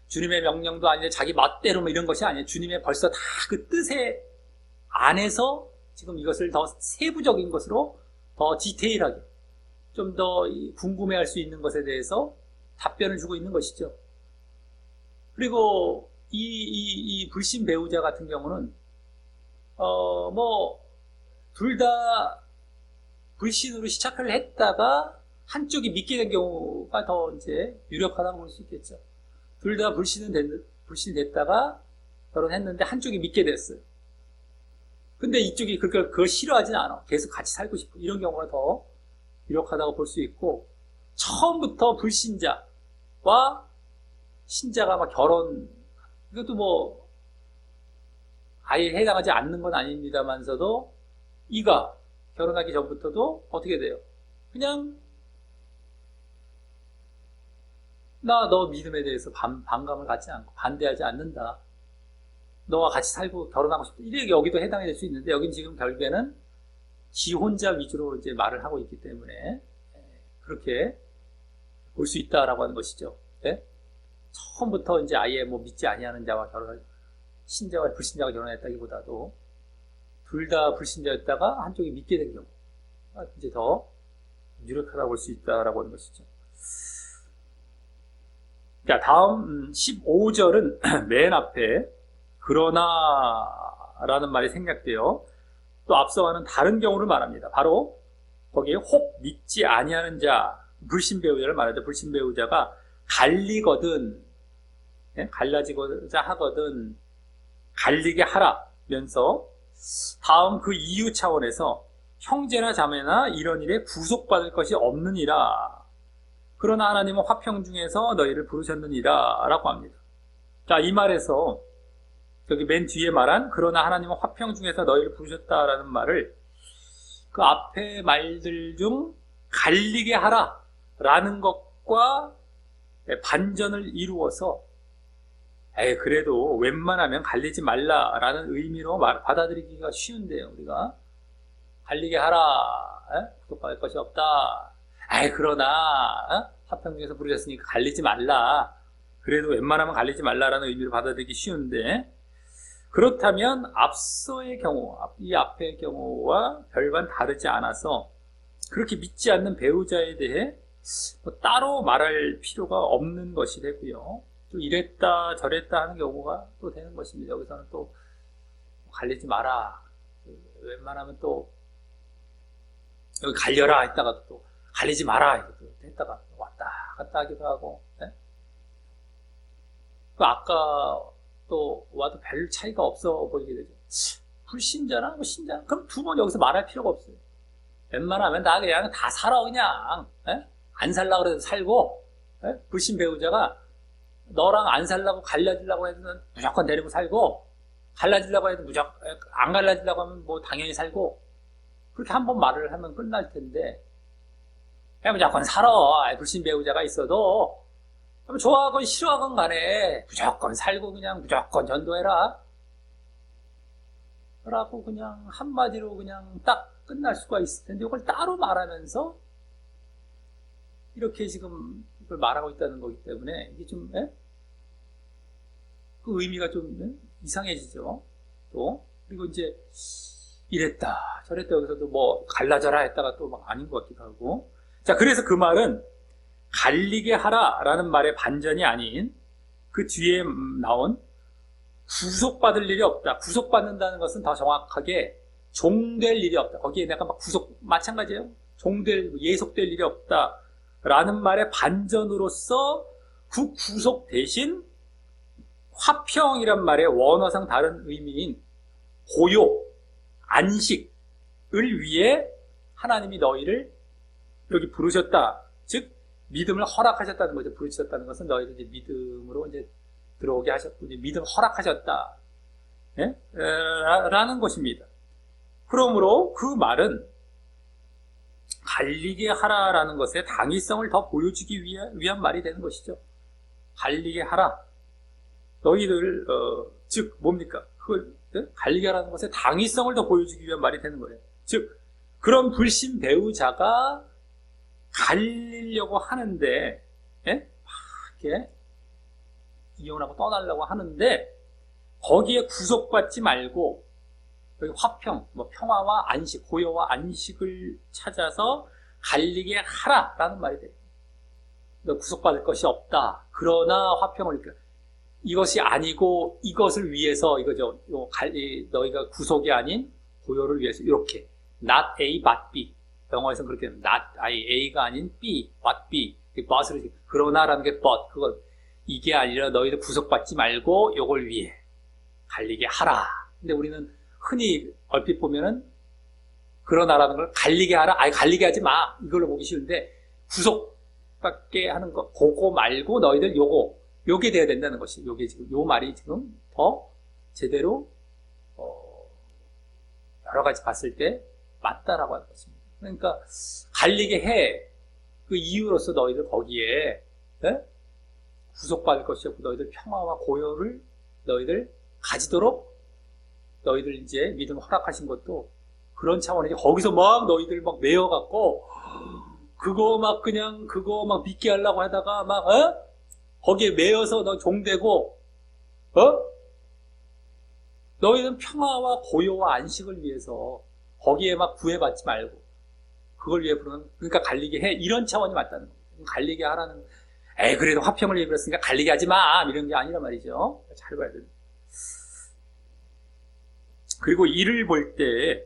Speaker 1: 주님의 명령도 아닌데 자기 맛대로 뭐 이런 것이 아니에요. 주님의 벌써 다 그 뜻에 안에서 지금 이것을 더 세부적인 것으로 더 디테일하게 좀 더 궁금해할 수 있는 것에 대해서 답변을 주고 있는 것이죠. 그리고 이 불신 배우자 같은 경우는 둘 다 불신으로 시작을 했다가 한쪽이 믿게 된 경우가 더 이제 유력하다고 볼 수 있겠죠. 둘 다 불신이 됐다가 결혼했는데 한쪽이 믿게 됐어요. 근데 이쪽이 그걸 싫어하진 않아. 계속 같이 살고 싶어. 이런 경우가 더 유력하다고 볼 수 있고, 처음부터 불신자와 신자가 막 이것도 뭐 아예 해당하지 않는 건 아닙니다만서도 이가 결혼하기 전부터도 어떻게 돼요? 그냥 너 믿음에 대해서 반감을 갖지 않고 반대하지 않는다. 너와 같이 살고 결혼하고 싶다. 이렇게 여기도 해당이 될 수 있는데, 여긴 지금 결국에는 지 혼자 위주로 이제 말을 하고 있기 때문에 그렇게 볼 수 있다라고 하는 것이죠. 네? 처음부터 이제 아예 뭐 믿지 아니하는 자와 신자와 불신자가 결혼했다기보다도 둘 다 불신자였다가 한쪽이 믿게 된 경우가 이제 더 유력하다고 볼 수 있다라고 하는 것이죠. 자, 다음 15절은 맨 앞에 그러나 라는 말이 생략돼요. 또 앞서가는 다른 경우를 말합니다. 바로 거기에 혹 믿지 아니하는 자, 불신 배우자를 말하죠. 불신 배우자가 갈리거든, 갈라지고자 하거든 갈리게 하라면서 다음 그 이유 차원에서 형제나 자매나 이런 일에 구속받을 것이 없느니라. 그러나 하나님은 화평 중에서 너희를 부르셨느니라 라고 합니다. 자, 이 말에서 여기 맨 뒤에 말한 그러나 하나님은 화평 중에서 너희를 부르셨다라는 말을 그 앞에 말들 중 갈리게 하라 라는 것과 반전을 이루어서 그래도 웬만하면 갈리지 말라라는 의미로 받아들이기가 쉬운데요. 우리가 갈리게 하라, 구속받을 것이 없다. 그러나 화평 중에서 부르셨으니까 갈리지 말라. 그래도 웬만하면 갈리지 말라라는 의미로 받아들이기 쉬운데, 그렇다면 앞서의 경우, 이 앞의 경우와 별반 다르지 않아서 그렇게 믿지 않는 배우자에 대해 뭐 따로 말할 필요가 없는 것이 되고요. 또 이랬다 저랬다 하는 경우가 또 되는 것입니다. 여기서는 또 갈리지 마라, 웬만하면 또 여기 갈려라 했다가 또 갈리지 마라 했다가 왔다 갔다 하기도 하고, 아까 또 와도 별 차이가 없어 보이게 되죠. 불신자나 뭐 신자나 그럼 두 번 여기서 말할 필요가 없어요. 웬만하면 다 그냥 다 살아 그냥. 안 살라고 해도 살고, 불신 배우자가 너랑 안 살라고 갈라지려고 해도 무조건 데리고 살고, 갈라지려고 해도 무조건 안 갈라지려고 하면 뭐 당연히 살고, 그렇게 한번 말을 하면 끝날 텐데 그냥 무조건 살아. 불신 배우자가 있어도 좋아하건 싫어하건 간에 무조건 살고 그냥 무조건 전도해라 라고 그냥 한마디로 그냥 딱 끝날 수가 있을 텐데, 이걸 따로 말하면서 이렇게 지금 이걸 말하고 있다는 거기 때문에 이게 좀 그 의미가 좀 이상해지죠. 또 그리고 이제 이랬다 저랬다 여기서도 뭐 갈라져라 했다가 또 막 아닌 것 같기도 하고. 자, 그래서 그 말은 갈리게 하라라는 말의 반전이 아닌 그 뒤에 나온 구속받을 일이 없다. 구속받는다는 것은 더 정확하게 종될 일이 없다. 거기에 내가 막 마찬가지예요. 예속될 일이 없다라는 말의 반전으로서 그 구속 대신 화평이란 말의 원어상 다른 의미인 고요, 안식을 위해 하나님이 너희를 여기 부르셨다. 즉 믿음을 허락하셨다는 거죠. 부르셨다는 것은 너희를 이제 믿음으로 이제 들어오게 하셨고, 이제 믿음 허락하셨다. 예? 라는 것입니다. 그러므로 그 말은 갈리게 하라라는 것의 당위성을 더 보여주기 위한 말이 되는 것이죠. 갈리게 하라. 너희들, 즉, 뭡니까? 그걸, 갈리게 하라는 것의 당위성을 더 보여주기 위한 말이 되는 거예요. 즉, 그런 불신 배우자가 갈리려고 하는데, 예? 막 이렇게 이혼하고 떠나려고 하는데, 거기에 구속받지 말고, 여기 화평, 뭐 평화와 안식, 고요와 안식을 찾아서 갈리게 하라라는 말이 돼요. 너 구속받을 것이 없다. 그러나 화평을 이것이 아니고 이것을 위해서 이거죠. 너희가 구속이 아닌 고요를 위해서 이렇게 not A but B. 영어에서는 그렇게 not A가 아닌 B, but B. but을 그러나라는 게 but. 그걸 이게 아니라 너희들 구속받지 말고 이걸 위해 갈리게 하라. 근데 우리는 흔히 얼핏 보면은 그러나라는 걸 갈리게 하라. 아예 갈리게 하지 마. 이걸로 보기 쉬운데 구속받게 하는 거 그거 말고 너희들 요게 돼야 된다는 것이 요게 지금 요 말이 지금 더 제대로 여러 가지 봤을 때 맞다라고 하는 것입니다. 그러니까 갈리게 해. 그 이유로서 너희들 거기에 구속받을 것이 없고 너희들 평화와 고요를 너희들 가지도록 너희들 이제 믿음 허락하신 것도 그런 차원이지. 거기서 막 너희들 막 매여갖고 그거 막 믿게 하려고 하다가 막 거기에 매여서 너 종되고 너희는 평화와 고요와 안식을 위해서 거기에 막 구애받지 말고 그걸 위해 부르는, 그러니까 갈리게 해, 이런 차원이 맞다는 거예요. 갈리게 하라는, 그래도 화평을 위해 그랬으니까 갈리게 하지 마, 이런 게 아니란 말이죠. 잘 봐야 돼요. 그리고 이를 볼 때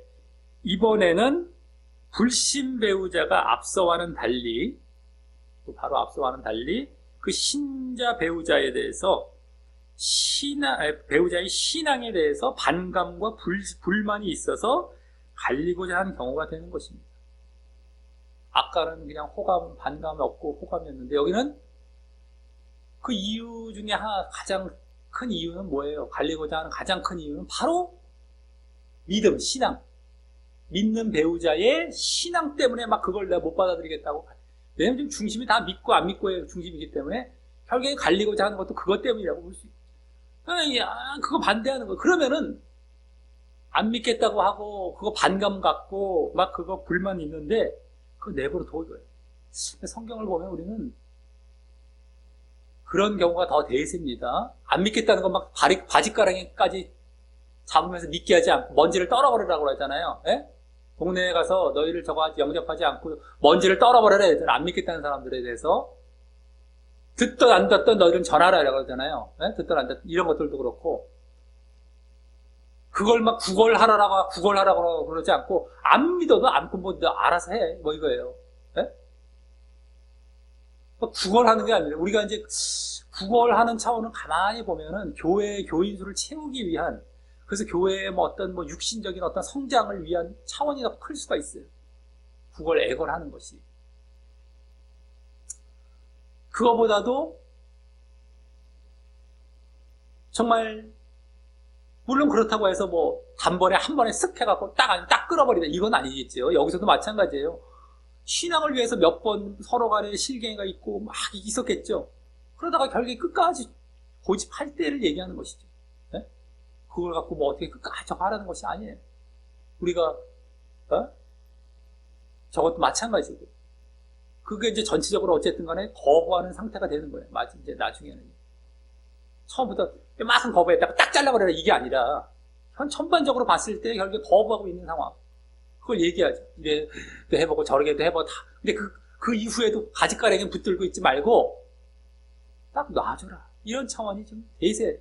Speaker 1: 이번에는 불신 배우자가 앞서와는 달리, 또 바로 앞서와는 달리 그 신자 배우자에 대해서 배우자의 신앙에 대해서 반감과 불만이 있어서 갈리고자 하는 경우가 되는 것입니다. 아까는 그냥 반감이 없고 호감이었는데 여기는 그 이유 중에 가장 큰 이유는 뭐예요? 갈리고자 하는 가장 큰 이유는 바로 믿음, 신앙. 믿는 배우자의 신앙 때문에 막 그걸 내가 못 받아들이겠다고. 왜냐면 지금 중심이 다 믿고 안 믿고의 중심이기 때문에 결국에 갈리고자 하는 것도 그것 때문이라고 볼 수 있어요. 그거 반대하는 거. 그러면은 안 믿겠다고 하고 그거 반감 갖고 막 그거 불만 있는데 그거 내버려 둬 이거예요. 성경을 보면 우리는 그런 경우가 더 대세입니다. 안 믿겠다는 건 막 바지가랑이까지 잡으면서 믿게 하지 않고 먼지를 떨어버리라고 그러잖아요. 예? 동네에 가서 너희를 저거 영접하지 않고 먼지를 떨어버려라 애들 안 믿겠다는 사람들에 대해서 듣던 안 듣던 너희는 전하라라고 그러잖아요. 예? 듣던 안 듣던 이런 것들도 그렇고 그걸 막 구걸하라고 그러지 않고 안 믿어도 않고 뭐 너 알아서 해 뭐 이거예요. 예? 구걸하는 게 아니라 우리가 이제 구걸하는 차원은 가만히 보면은 교회 교인 수를 채우기 위한 그래서 교회의 어떤 육신적인 어떤 성장을 위한 차원이 더 클 수가 있어요. 구걸 애걸하는 것이. 그거보다도 정말 물론 그렇다고 해서 단번에 한 번에 쓱 해갖고 딱 끌어버리다 이건 아니겠죠. 여기서도 마찬가지예요. 신앙을 위해서 몇 번 서로 간에 실갱이가 있고 막 있었겠죠. 그러다가 결국에 끝까지 고집할 때를 얘기하는 것이죠. 네? 그걸 갖고 어떻게 끝까지 저거 하라는 것이 아니에요. 우리가 저것도 마찬가지고 그게 이제 전체적으로 어쨌든 간에 거부하는 상태가 되는 거예요. 이제 나중에는 처음부터 막상 거부했다가 딱 잘라버려라 이게 아니라 전반적으로 봤을 때 결국에 거부하고 있는 상황. 그걸 얘기하죠. 이래도 해보고 저렇게도 해보고 다. 근데 그 이후에도 가지가랑이 붙들고 있지 말고 딱 놔줘라. 이런 차원이 좀 대세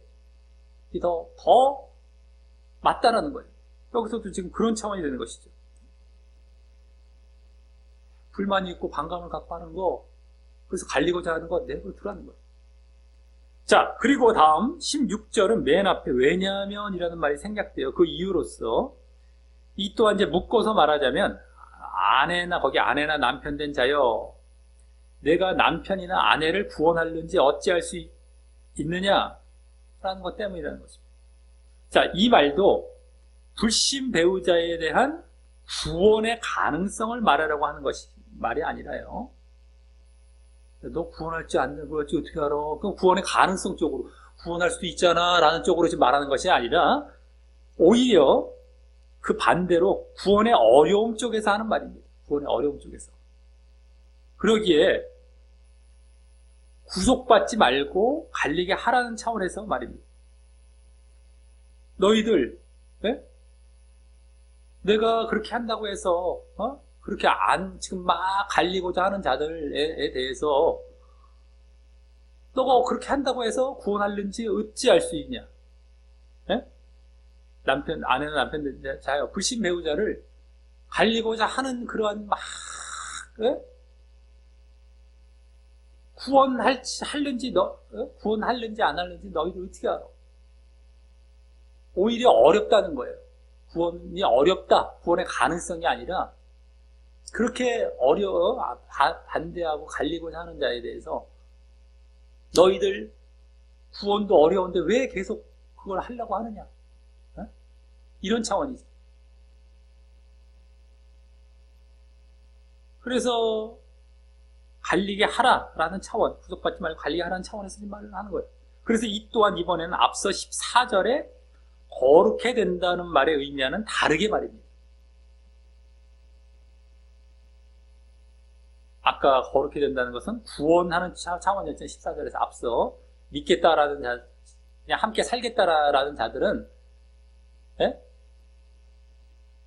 Speaker 1: 더 맞다라는 거예요. 여기서도 지금 그런 차원이 되는 것이죠. 불만이 있고 반감을 갖고 하는 거, 그래서 갈리고자 하는 거 내버려 두라는 거예요. 자, 그리고 다음 16절은 맨 앞에 왜냐하면이라는 말이 생략돼요. 그 이유로서 이 또한 이제 묶어서 말하자면 거기 아내나 남편 된 자여 내가 남편이나 아내를 구원하려는지 어찌할 수 있느냐라는 것 때문이라는 것입니다. 자, 이 말도 불신 배우자에 대한 구원의 가능성을 말하려고 하는 것이 말이 아니라요. 너 구원할지 안 될지 어떻게 알아? 그 구원의 가능성 쪽으로 구원할 수도 있잖아 라는 쪽으로 지금 말하는 것이 아니라 오히려 그 반대로 구원의 어려움 쪽에서 하는 말입니다. 구원의 어려움 쪽에서. 그러기에 구속받지 말고 갈리게 하라는 차원에서 말입니다. 너희들 내가 그렇게 한다고 해서 그렇게 지금 막 갈리고자 하는 자들에 대해서 너가 그렇게 한다고 해서 구원하려는지 어찌 알 수 있냐? 아내는 남편 자요 불신 배우자를 갈리고자 하는 그러한 막 구원하려는지 안 하려는지 너희들 어떻게 알아? 오히려 어렵다는 거예요. 구원이 어렵다. 구원의 가능성이 아니라 그렇게 반대하고 갈리고자 하는 자에 대해서 너희들 구원도 어려운데 왜 계속 그걸 하려고 하느냐? 이런 차원이죠. 그래서 갈리게 하라라는 차원, 구속받지 말고 갈리게 하라는 차원에서 말을 하는 거예요. 그래서 이 또한 이번에는 앞서 14절에 거룩해 된다는 말의 의미와는 다르게 말입니다. 아까 거룩해 된다는 것은 구원하는 차원이었죠. 14절에서 앞서 믿겠다라는 자, 그냥 함께 살겠다라는 자들은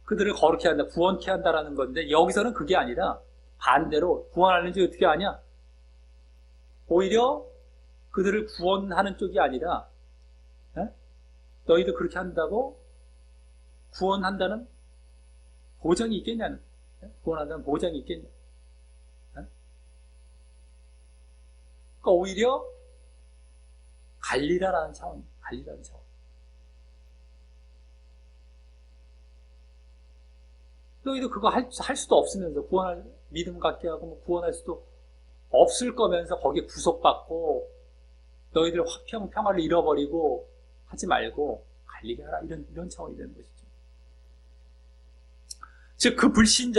Speaker 1: 그들을 거룩해 한다, 구원케 한다라는 건데 여기서는 그게 아니라 반대로 구원하는지 어떻게 아냐? 오히려 그들을 구원하는 쪽이 아니라 너희도 그렇게 한다고 구원한다는 보장이 있겠냐는 구원한다는 보장이 있겠냐? 그러니까 오히려 갈리라라는 차원, 갈리라는 차원. 너희도 그거 할 수도 없으면서 구원할 믿음 갖게 하고 뭐 구원할 수도 없을 거면서 거기에 구속받고 너희들 평화를 잃어버리고 하지 말고 갈리게 하라 이런 차원이 되는 것이죠. 즉 그 불신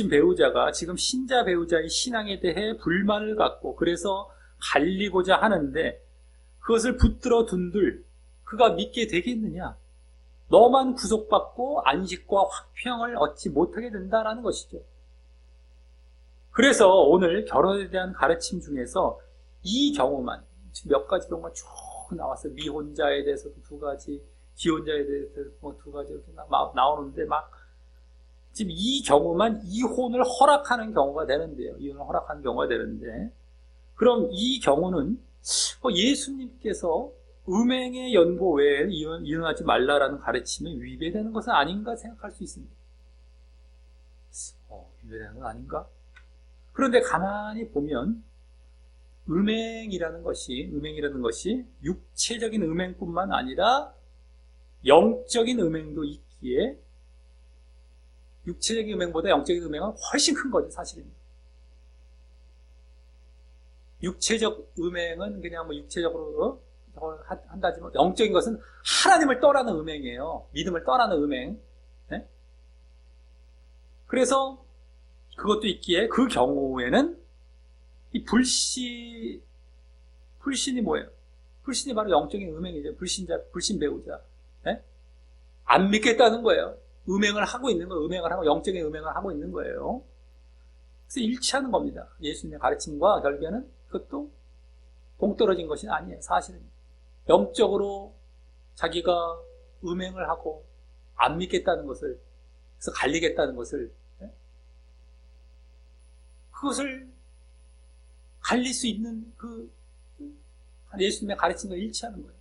Speaker 1: 배우자가 지금 신자 배우자의 신앙에 대해 불만을 갖고 그래서 갈리고자 하는데 그것을 붙들어 둔들 그가 믿게 되겠느냐? 너만 구속받고 안식과 화평을 얻지 못하게 된다라는 것이죠. 그래서 오늘 결혼에 대한 가르침 중에서 이 경우만 지금 몇 가지 경우가 쭉 나왔어요. 미혼자에 대해서도 2가지, 기혼자에 대해서 뭐 2가지 이렇게 나오는데 막 지금 이 경우만 이혼을 허락하는 경우가 되는데요. 이혼을 허락하는 경우가 되는데 그럼 이 경우는 예수님께서 음행의 연고 외에 이혼하지 말라라는 가르침에 위배되는 것은 아닌가 생각할 수 있습니다. 위배되는 건 아닌가? 그런데 가만히 보면 음행이라는 것이 육체적인 음행뿐만 아니라 영적인 음행도 있기에 육체적인 음행보다 영적인 음행은 훨씬 큰 거죠, 사실입니다. 육체적 음행은 그냥 뭐 육체적으로 한다지만 영적인 것은 하나님을 떠나는 음행이에요. 믿음을 떠나는 음행. 네? 그래서 그것도 있기에 그 경우에는 이 불신이 뭐예요? 불신이 바로 영적인 음행이죠. 불신 배우자. 네? 안 믿겠다는 거예요. 음행을 하고 있는 거예요. 영적인 음행을 하고 있는 거예요. 그래서 일치하는 겁니다. 예수님의 가르침과 결국에는 그것도 동떨어진 것이 아니에요. 사실은 영적으로 자기가 음행을 하고 안 믿겠다는 것을, 그래서 갈리겠다는 것을, 그것을 갈릴 수 있는 그 예수님의 가르침과 일치하는 거예요.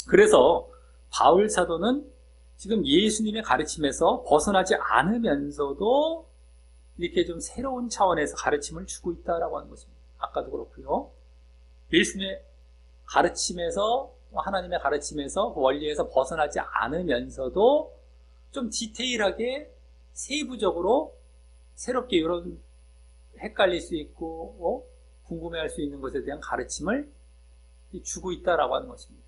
Speaker 1: 그래서 바울 사도는 지금 예수님의 가르침에서 벗어나지 않으면서도 이렇게 좀 새로운 차원에서 가르침을 주고 있다라고 하는 것입니다. 아까도 그렇고요. 예수님의 가르침에서, 하나님의 가르침에서, 그 원리에서 벗어나지 않으면서도 좀 디테일하게 세부적으로 새롭게 이런 헷갈릴 수 있고 궁금해할 수 있는 것에 대한 가르침을 주고 있다라고 하는 것입니다.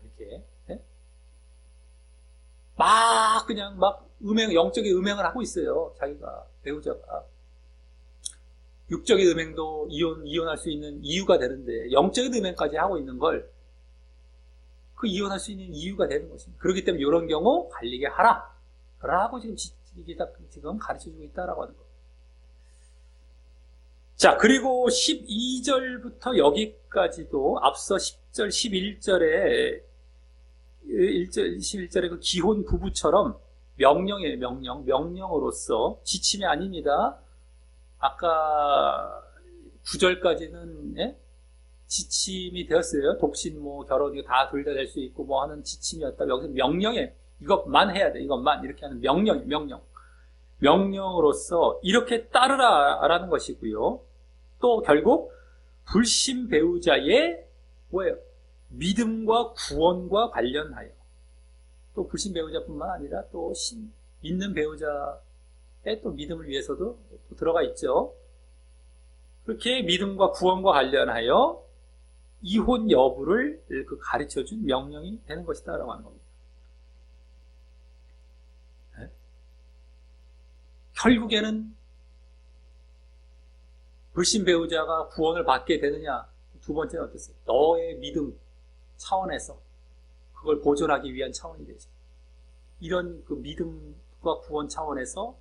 Speaker 1: 이렇게 그냥 영적인 음행을 하고 있어요. 자기가, 배우자가. 육적인 음행도 이혼할 수 있는 이유가 되는데, 영적인 음행까지 하고 있는 걸, 이혼할 수 있는 이유가 되는 것입니다. 그렇기 때문에 이런 경우 관리게 하라. 라고 지금 가르쳐주고 있다라고 하는 거예요. 자, 그리고 12절부터 여기까지도 앞서 10절, 11절의 그 기혼 부부처럼 명령이에요, 명령으로서 지침이 아닙니다. 아까 9절까지는 지침이 되었어요. 독신, 결혼, 이거 다 둘 다 될 수 있고 하는 지침이었다. 여기서 명령이에요. 이것만 해야 돼. 이것만 이렇게 하는 명령으로서 이렇게 따르라라는 것이고요. 또 결국 불신 배우자의 믿음과 구원과 관련하여, 또 불신 배우자뿐만 아니라 또 믿는 배우자의 또 믿음을 위해서도 또 들어가 있죠. 그렇게 믿음과 구원과 관련하여 이혼 여부를 가르쳐준 명령이 되는 것이다라고 하는 겁니다. 결국에는 불신 배우자가 구원을 받게 되느냐? 두 번째는 어땠어요? 너의 믿음 차원에서 그걸 보존하기 위한 차원이 되죠. 이런 그 믿음과 구원 차원에서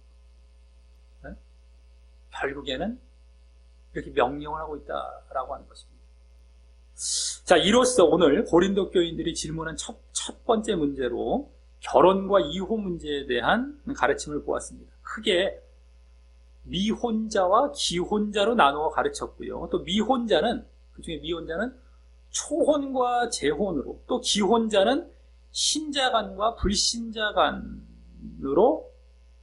Speaker 1: 결국에는 이렇게 명령을 하고 있다라고 하는 것입니다. 자, 이로써 오늘 고린도 교인들이 질문한 첫 번째 문제로 결혼과 이혼 문제에 대한 가르침을 보았습니다. 크게 미혼자와 기혼자로 나누어 가르쳤고요. 또 그중에 미혼자는 초혼과 재혼으로, 또 기혼자는 신자간과 불신자간으로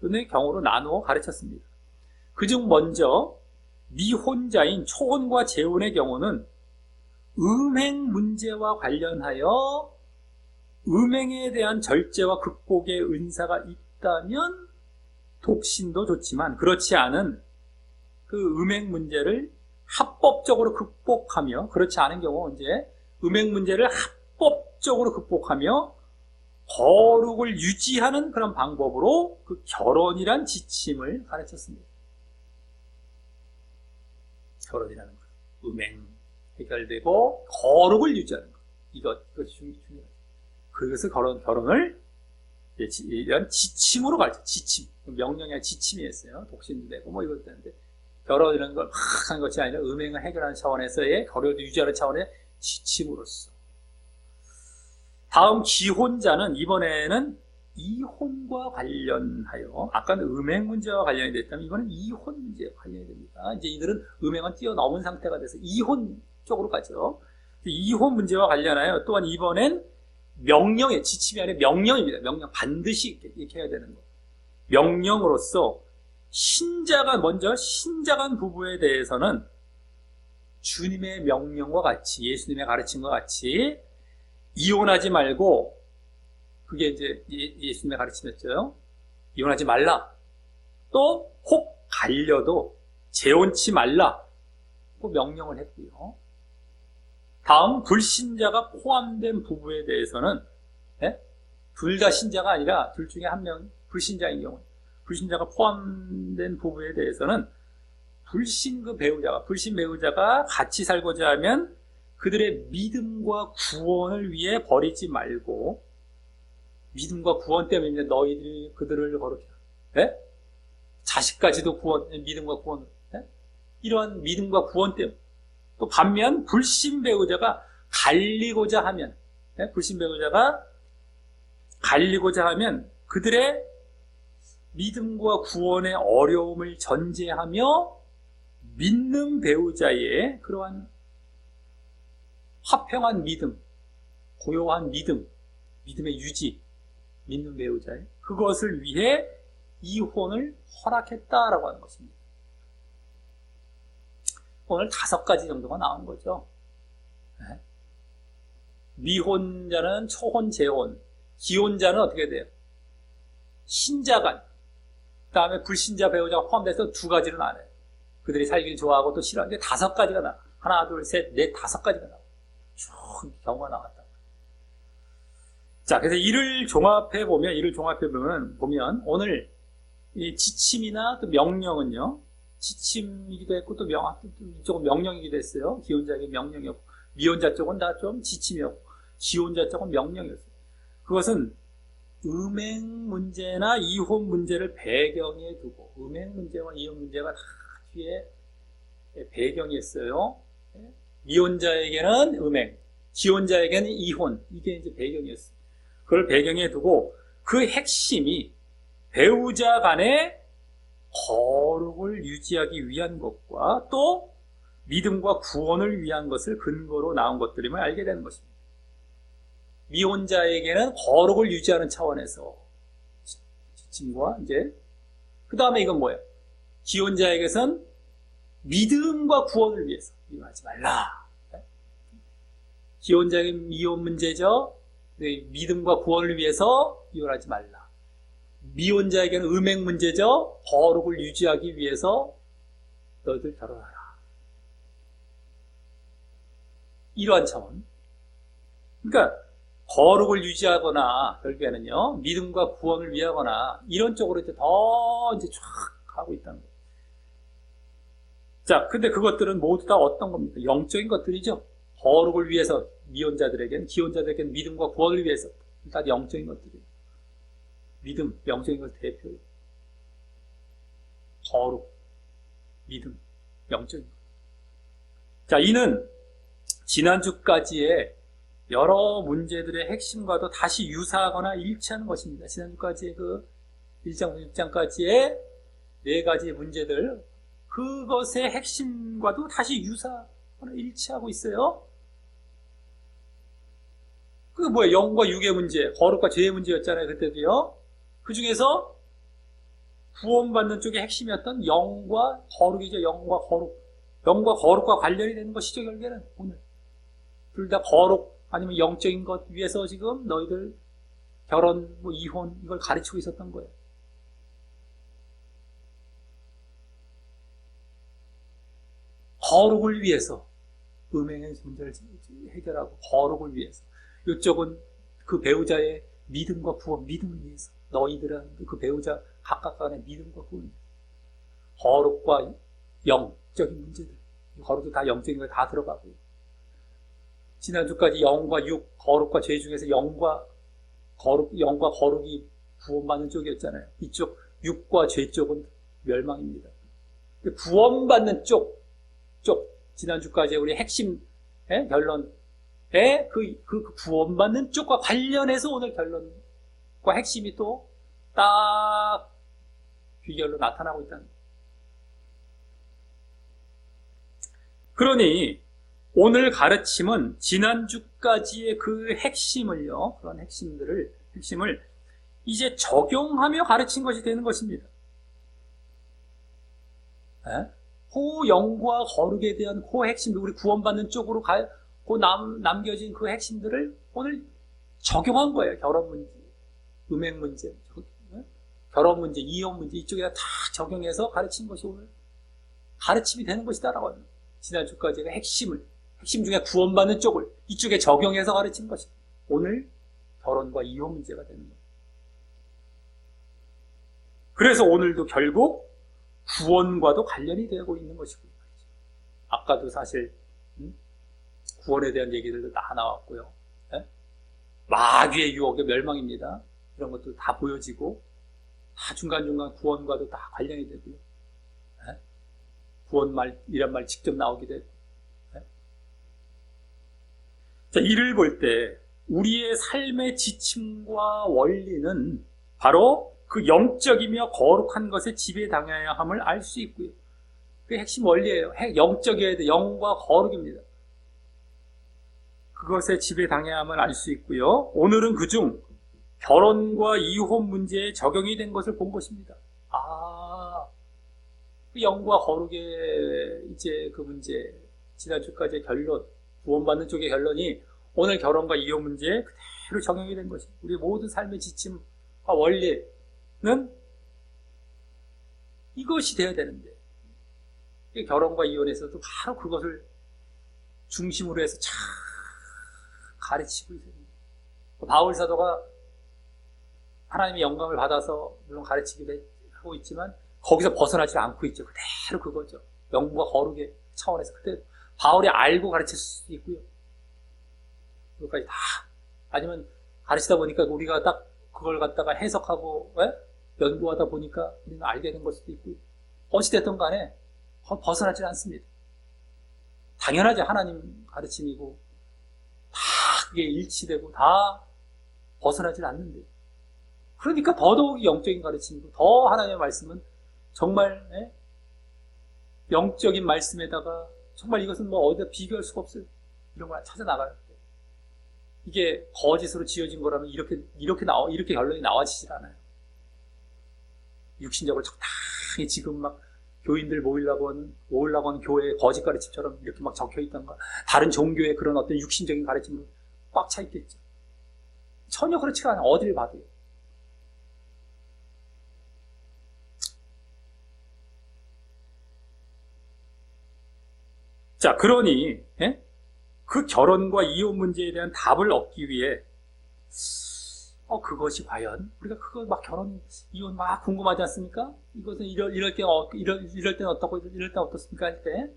Speaker 1: 의 경우로 나누어 가르쳤습니다. 그중 먼저 미혼자인 초혼과 재혼의 경우는 음행 문제와 관련하여 음행에 대한 절제와 극복의 은사가 있다면 독신도 좋지만, 그렇지 않은 그 음행 문제를 합법적으로 극복하며, 그렇지 않은 경우 이제 음행 문제를 합법적으로 극복하며 거룩을 유지하는 그런 방법으로 그 결혼이란 지침을 가르쳤습니다. 결혼이라는 것, 음행 해결되고 거룩을 유지하는 것, 이것이 중요해요. 그래서 결혼을 이런 지침으로 가르쳐. 지침, 명령이 아니라 지침이었어요. 독신도 되고 이것도 되는데, 결혼이라는 걸 막 하는 것이 아니라 음행을 해결하는 차원에서의, 거룩을 유지하는 차원의 지침으로서. 다음 기혼자는 이번에는 이혼과 관련하여, 아까는 음행 문제와 관련이 됐다면 이번엔 이혼 문제와 관련이 됩니다. 이제 이들은 음행은 뛰어넘은 상태가 돼서 이혼 쪽으로 가죠. 이혼 문제와 관련하여 또한 이번엔 명령의 지침이 아니라 명령입니다. 명령, 반드시 이렇게 해야 되는 거. 명령으로서 신자간 부부에 대해서는 주님의 명령과 같이, 예수님의 가르침과 같이 이혼하지 말고, 그게 이제 예수님의 가르침이었죠. 이혼하지 말라. 또 혹 갈려도 재혼치 말라. 그 명령을 했고요. 다음, 불신자가 포함된 부부에 대해서는 둘 다 신자가 아니라 둘 중에 한 명 불신자인 경우, 불신자가 포함된 부부에 대해서는 불신 배우자가 같이 살고자 하면 그들의 믿음과 구원을 위해 버리지 말고, 믿음과 구원 때문에 너희들이 그들을 거룩해. 자식까지도 믿음과 구원, 이러한 믿음과 구원 때문에. 또 반면 불신 배우자가 갈리고자 하면 그들의 믿음과 구원의 어려움을 전제하며 믿는 배우자의 그러한 화평한 믿음, 고요한 믿음의 유지, 믿는 배우자의 그것을 위해 이혼을 허락했다라고 하는 것입니다. 오늘 5가지 정도가 나온 거죠. 네. 미혼자는 초혼, 재혼, 기혼자는 어떻게 돼요? 신자간, 그 다음에 불신자 배우자가 포함돼서 2가지는 안 해요. 그들이 살기를 좋아하고 또 싫어하는데 5가지가 나와. 하나, 둘, 셋, 넷, 5가지가 나와. 쭉 경우가 나왔다. 자, 그래서 이를 종합해 보면 오늘 이 지침이나 또 명령은요, 지침이기도 했고 또 이쪽은 명령이기도 했어요. 기혼자에게 명령이었고, 미혼자 쪽은 다 좀 지침이었고, 기혼자 쪽은 명령이었어요. 그것은 음행 문제나 이혼 문제를 배경에 두고, 음행 문제와 이혼 문제가 다 뒤에 배경이 있어요. 미혼자에게는 음행, 기혼자에게는 이혼, 이게 이제 배경이었어요. 그걸 배경에 두고 그 핵심이 배우자 간의 거룩을 유지하기 위한 것과 또 믿음과 구원을 위한 것을 근거로 나온 것들임을 알게 되는 것입니다. 미혼자에게는 거룩을 유지하는 차원에서 지침과 이제 그 다음에 이건 뭐예요? 기혼자에게선 믿음과 구원을 위해서 이혼하지 말라. 기혼자에게 이혼 문제죠. 믿음과 구원을 위해서 이혼하지 말라. 미혼자에게는 음행 문제죠. 거룩을 유지하기 위해서 너희들 결혼하라. 이러한 차원. 그러니까 거룩을 유지하거나 결국에는요, 믿음과 구원을 위하거나 이런 쪽으로 이제 더 이제 쫙 가고 있다는 거예요. 자, 근데 그것들은 모두 다 어떤 겁니까? 영적인 것들이죠. 거룩을 위해서 미혼자들에게는, 기혼자들에게는 믿음과 구원을 위해서 다 영적인 것들이에요. 믿음, 영적인 걸 대표해요. 거룩, 믿음, 영적인 것. 자, 이는 지난주까지의 여러 문제들의 핵심과도 다시 유사하거나 일치하는 것입니다. 지난주까지의 그 1장, 6장까지의 4가지 문제들, 그것의 핵심과도 다시 유사하거나 일치하고 있어요. 그게 뭐예요? 영과 육의 문제, 거룩과 죄의 문제였잖아요, 그때도요. 그 중에서 구원받는 쪽의 핵심이었던 영과 거룩이죠. 영과 거룩. 영과 거룩과 관련이 되는 것이죠, 결국에는 오늘. 둘 다 거룩 아니면 영적인 것 위해서 지금 너희들 결혼, 이혼 이걸 가르치고 있었던 거예요. 거룩을 위해서 음행의 문제를 해결하고 거룩을 위해서, 이쪽은 그 배우자의 믿음과 구원, 믿음을 위해서 너희들은 그 배우자 각각 간의 믿음과 구원, 거룩과 영적인 문제들, 거룩도 다 영적인 거 다 들어가고요. 지난주까지 영과 육, 거룩과 죄 중에서 영과 거룩이 구원받는 쪽이었잖아요. 이쪽 육과 죄 쪽은 멸망입니다. 구원받는 쪽 지난주까지 우리 핵심 결론에 그 구원받는 쪽과 관련해서 오늘 결론과 핵심이 또 딱 비결로 나타나고 있다는 거예요. 그러니 오늘 가르침은 지난주까지의 그 핵심을요, 그런 핵심을 이제 적용하며 가르친 것이 되는 것입니다. 그 영과 거룩에 대한 그 핵심들, 우리 구원받는 쪽으로 남겨진 그 핵심들을 오늘 적용한 거예요. 결혼 문제, 음행 문제, 결혼 문제, 이혼 문제, 이쪽에다 다 적용해서 가르친 것이 오늘 가르침이 되는 것이다라고 합니다. 지난주까지의 핵심 중에 구원받는 쪽을 이쪽에 적용해서 가르친 것이 오늘 결혼과 이혼 문제가 되는 거예요. 그래서 오늘도 결국 구원과도 관련이 되고 있는 것이고요. 아까도 사실 구원에 대한 얘기들도 다 나왔고요. 마귀의 유혹의 멸망입니다. 이런 것도 다 보여지고 다 중간중간 구원과도 다 관련이 되고요. 구원이란 말 직접 나오기도 했고. 자, 이를 볼 때 우리의 삶의 지침과 원리는 바로 그 영적이며 거룩한 것에 지배당해야 함을 알 수 있고요. 그게 핵심 원리예요. 영적이어야 돼. 영과 거룩입니다. 그것에 지배당해야 함을 알 수 있고요. 오늘은 그중 결혼과 이혼 문제에 적용이 된 것을 본 것입니다. 그 영과 거룩의 이제 그 문제, 지난주까지의 결론, 구원받는 쪽의 결론이 오늘 결혼과 이혼 문제에 그대로 적용이 된 것이 우리 모든 삶의 지침과 원리는 이것이 되어야 되는데 결혼과 이혼에서도 바로 그것을 중심으로 해서 참 가르치고 있어요. 바울 사도가 하나님의 영감을 받아서 물론 가르치기도 하고 있지만 거기서 벗어나지 않고 있죠. 그대로 그거죠. 영과 거룩의 차원에서 그대로 바울이 알고 가르칠 수도 있고요. 그것까지 다 아니면 가르치다 보니까 우리가 딱 그걸 갖다가 해석하고 연구하다 보니까 우리는 알게 된 걸 수도 있고요. 어찌됐든 간에 벗어나지 않습니다. 당연하지. 하나님 가르침이고 다 그게 일치되고 다 벗어나질 않는데 그러니까 더더욱 영적인 가르침이고 더 하나님의 말씀은 정말 영적인 말씀에다가 정말 이것은 뭐 어디다 비교할 수가 없어요. 이런 걸 찾아 나가야 돼. 이게 거짓으로 지어진 거라면 이렇게 결론이 나와지질 않아요. 육신적으로 적당히 지금 막 교인들 모으려고 하는 교회의 거짓 가르침처럼 이렇게 막 적혀 있던가 다른 종교의 그런 어떤 육신적인 가르침으로 꽉 차 있겠죠. 전혀 그렇지가 않아요. 어디를 봐도요. 자, 그러니 그 결혼과 이혼 문제에 대한 답을 얻기 위해 그것이 과연 우리가 그거 막 결혼 이혼 막 궁금하지 않습니까? 이것은 이럴 때는 어떻고 이럴 때는 어떻습니까? 할 때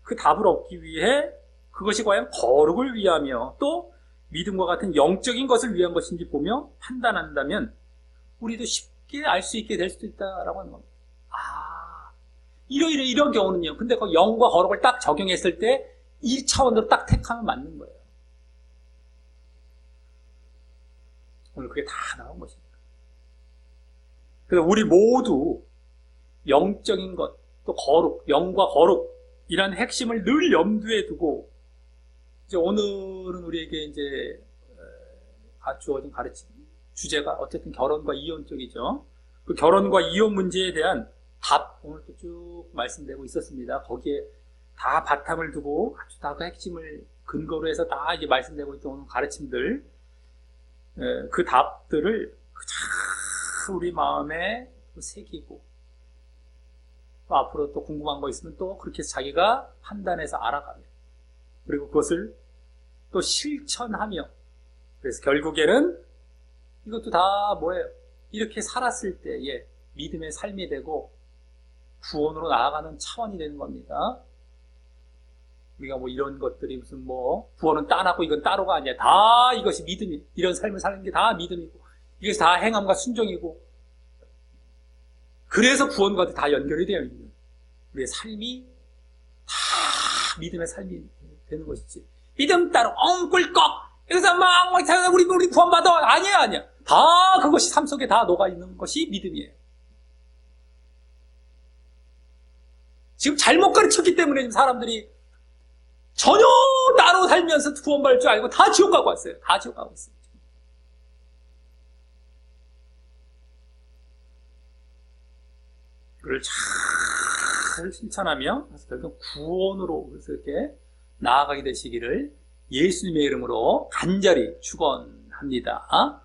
Speaker 1: 그 답을 얻기 위해 그것이 과연 거룩을 위하며 또 믿음과 같은 영적인 것을 위한 것인지 보며 판단한다면 우리도 쉽게 알 수 있게 될 수도 있다라고 하는 겁니다. 이런 경우는요. 근데 그 영과 거룩을 딱 적용했을 때 1차원으로 딱 택하면 맞는 거예요. 오늘 그게 다 나온 것입니다. 그래서 우리 모두 영적인 것, 또 거룩, 영과 거룩이라는 핵심을 늘 염두에 두고 이제 오늘은 우리에게 이제 주어진 가르침 주제가 어쨌든 결혼과 이혼 쪽이죠. 그 결혼과 이혼 문제에 대한 답 오늘 또 쭉 말씀드리고 있었습니다. 거기에 다 바탕을 두고 아주 다 그 핵심을 근거로 해서 다 이제 말씀드리고 있던 가르침들 그 답들을 참 우리 마음에 새기고 또 앞으로 또 궁금한 거 있으면 또 그렇게 자기가 판단해서 알아가며 그리고 그것을 또 실천하며 그래서 결국에는 이것도 다 뭐예요? 이렇게 살았을 때의 믿음의 삶이 되고 구원으로 나아가는 차원이 되는 겁니다. 우리가 뭐 이런 것들이 무슨 뭐 구원은 따라고 이건 따로가 아니야. 다 이것이 믿음이 이런 삶을 사는 게 다 믿음이고 이것이 다 행함과 순종이고 그래서 구원과도 다 연결이 되어 있는 우리의 삶이 다 믿음의 삶이 되는 것이지. 믿음 따로 엉꿀꺽 여기서 막 우리 구원받아 아니야. 다 그것이 삶 속에 다 녹아 있는 것이 믿음이에요. 지금 잘못 가르쳤기 때문에 지금 사람들이 전혀 따로 살면서 구원받을 줄 알고 다 지옥 가고 왔어요. 다 지옥 가고 있어요. 그걸 잘 실천하며 결국 구원으로 그래서 이렇게 나아가게 되시기를 예수님의 이름으로 간절히 축원합니다.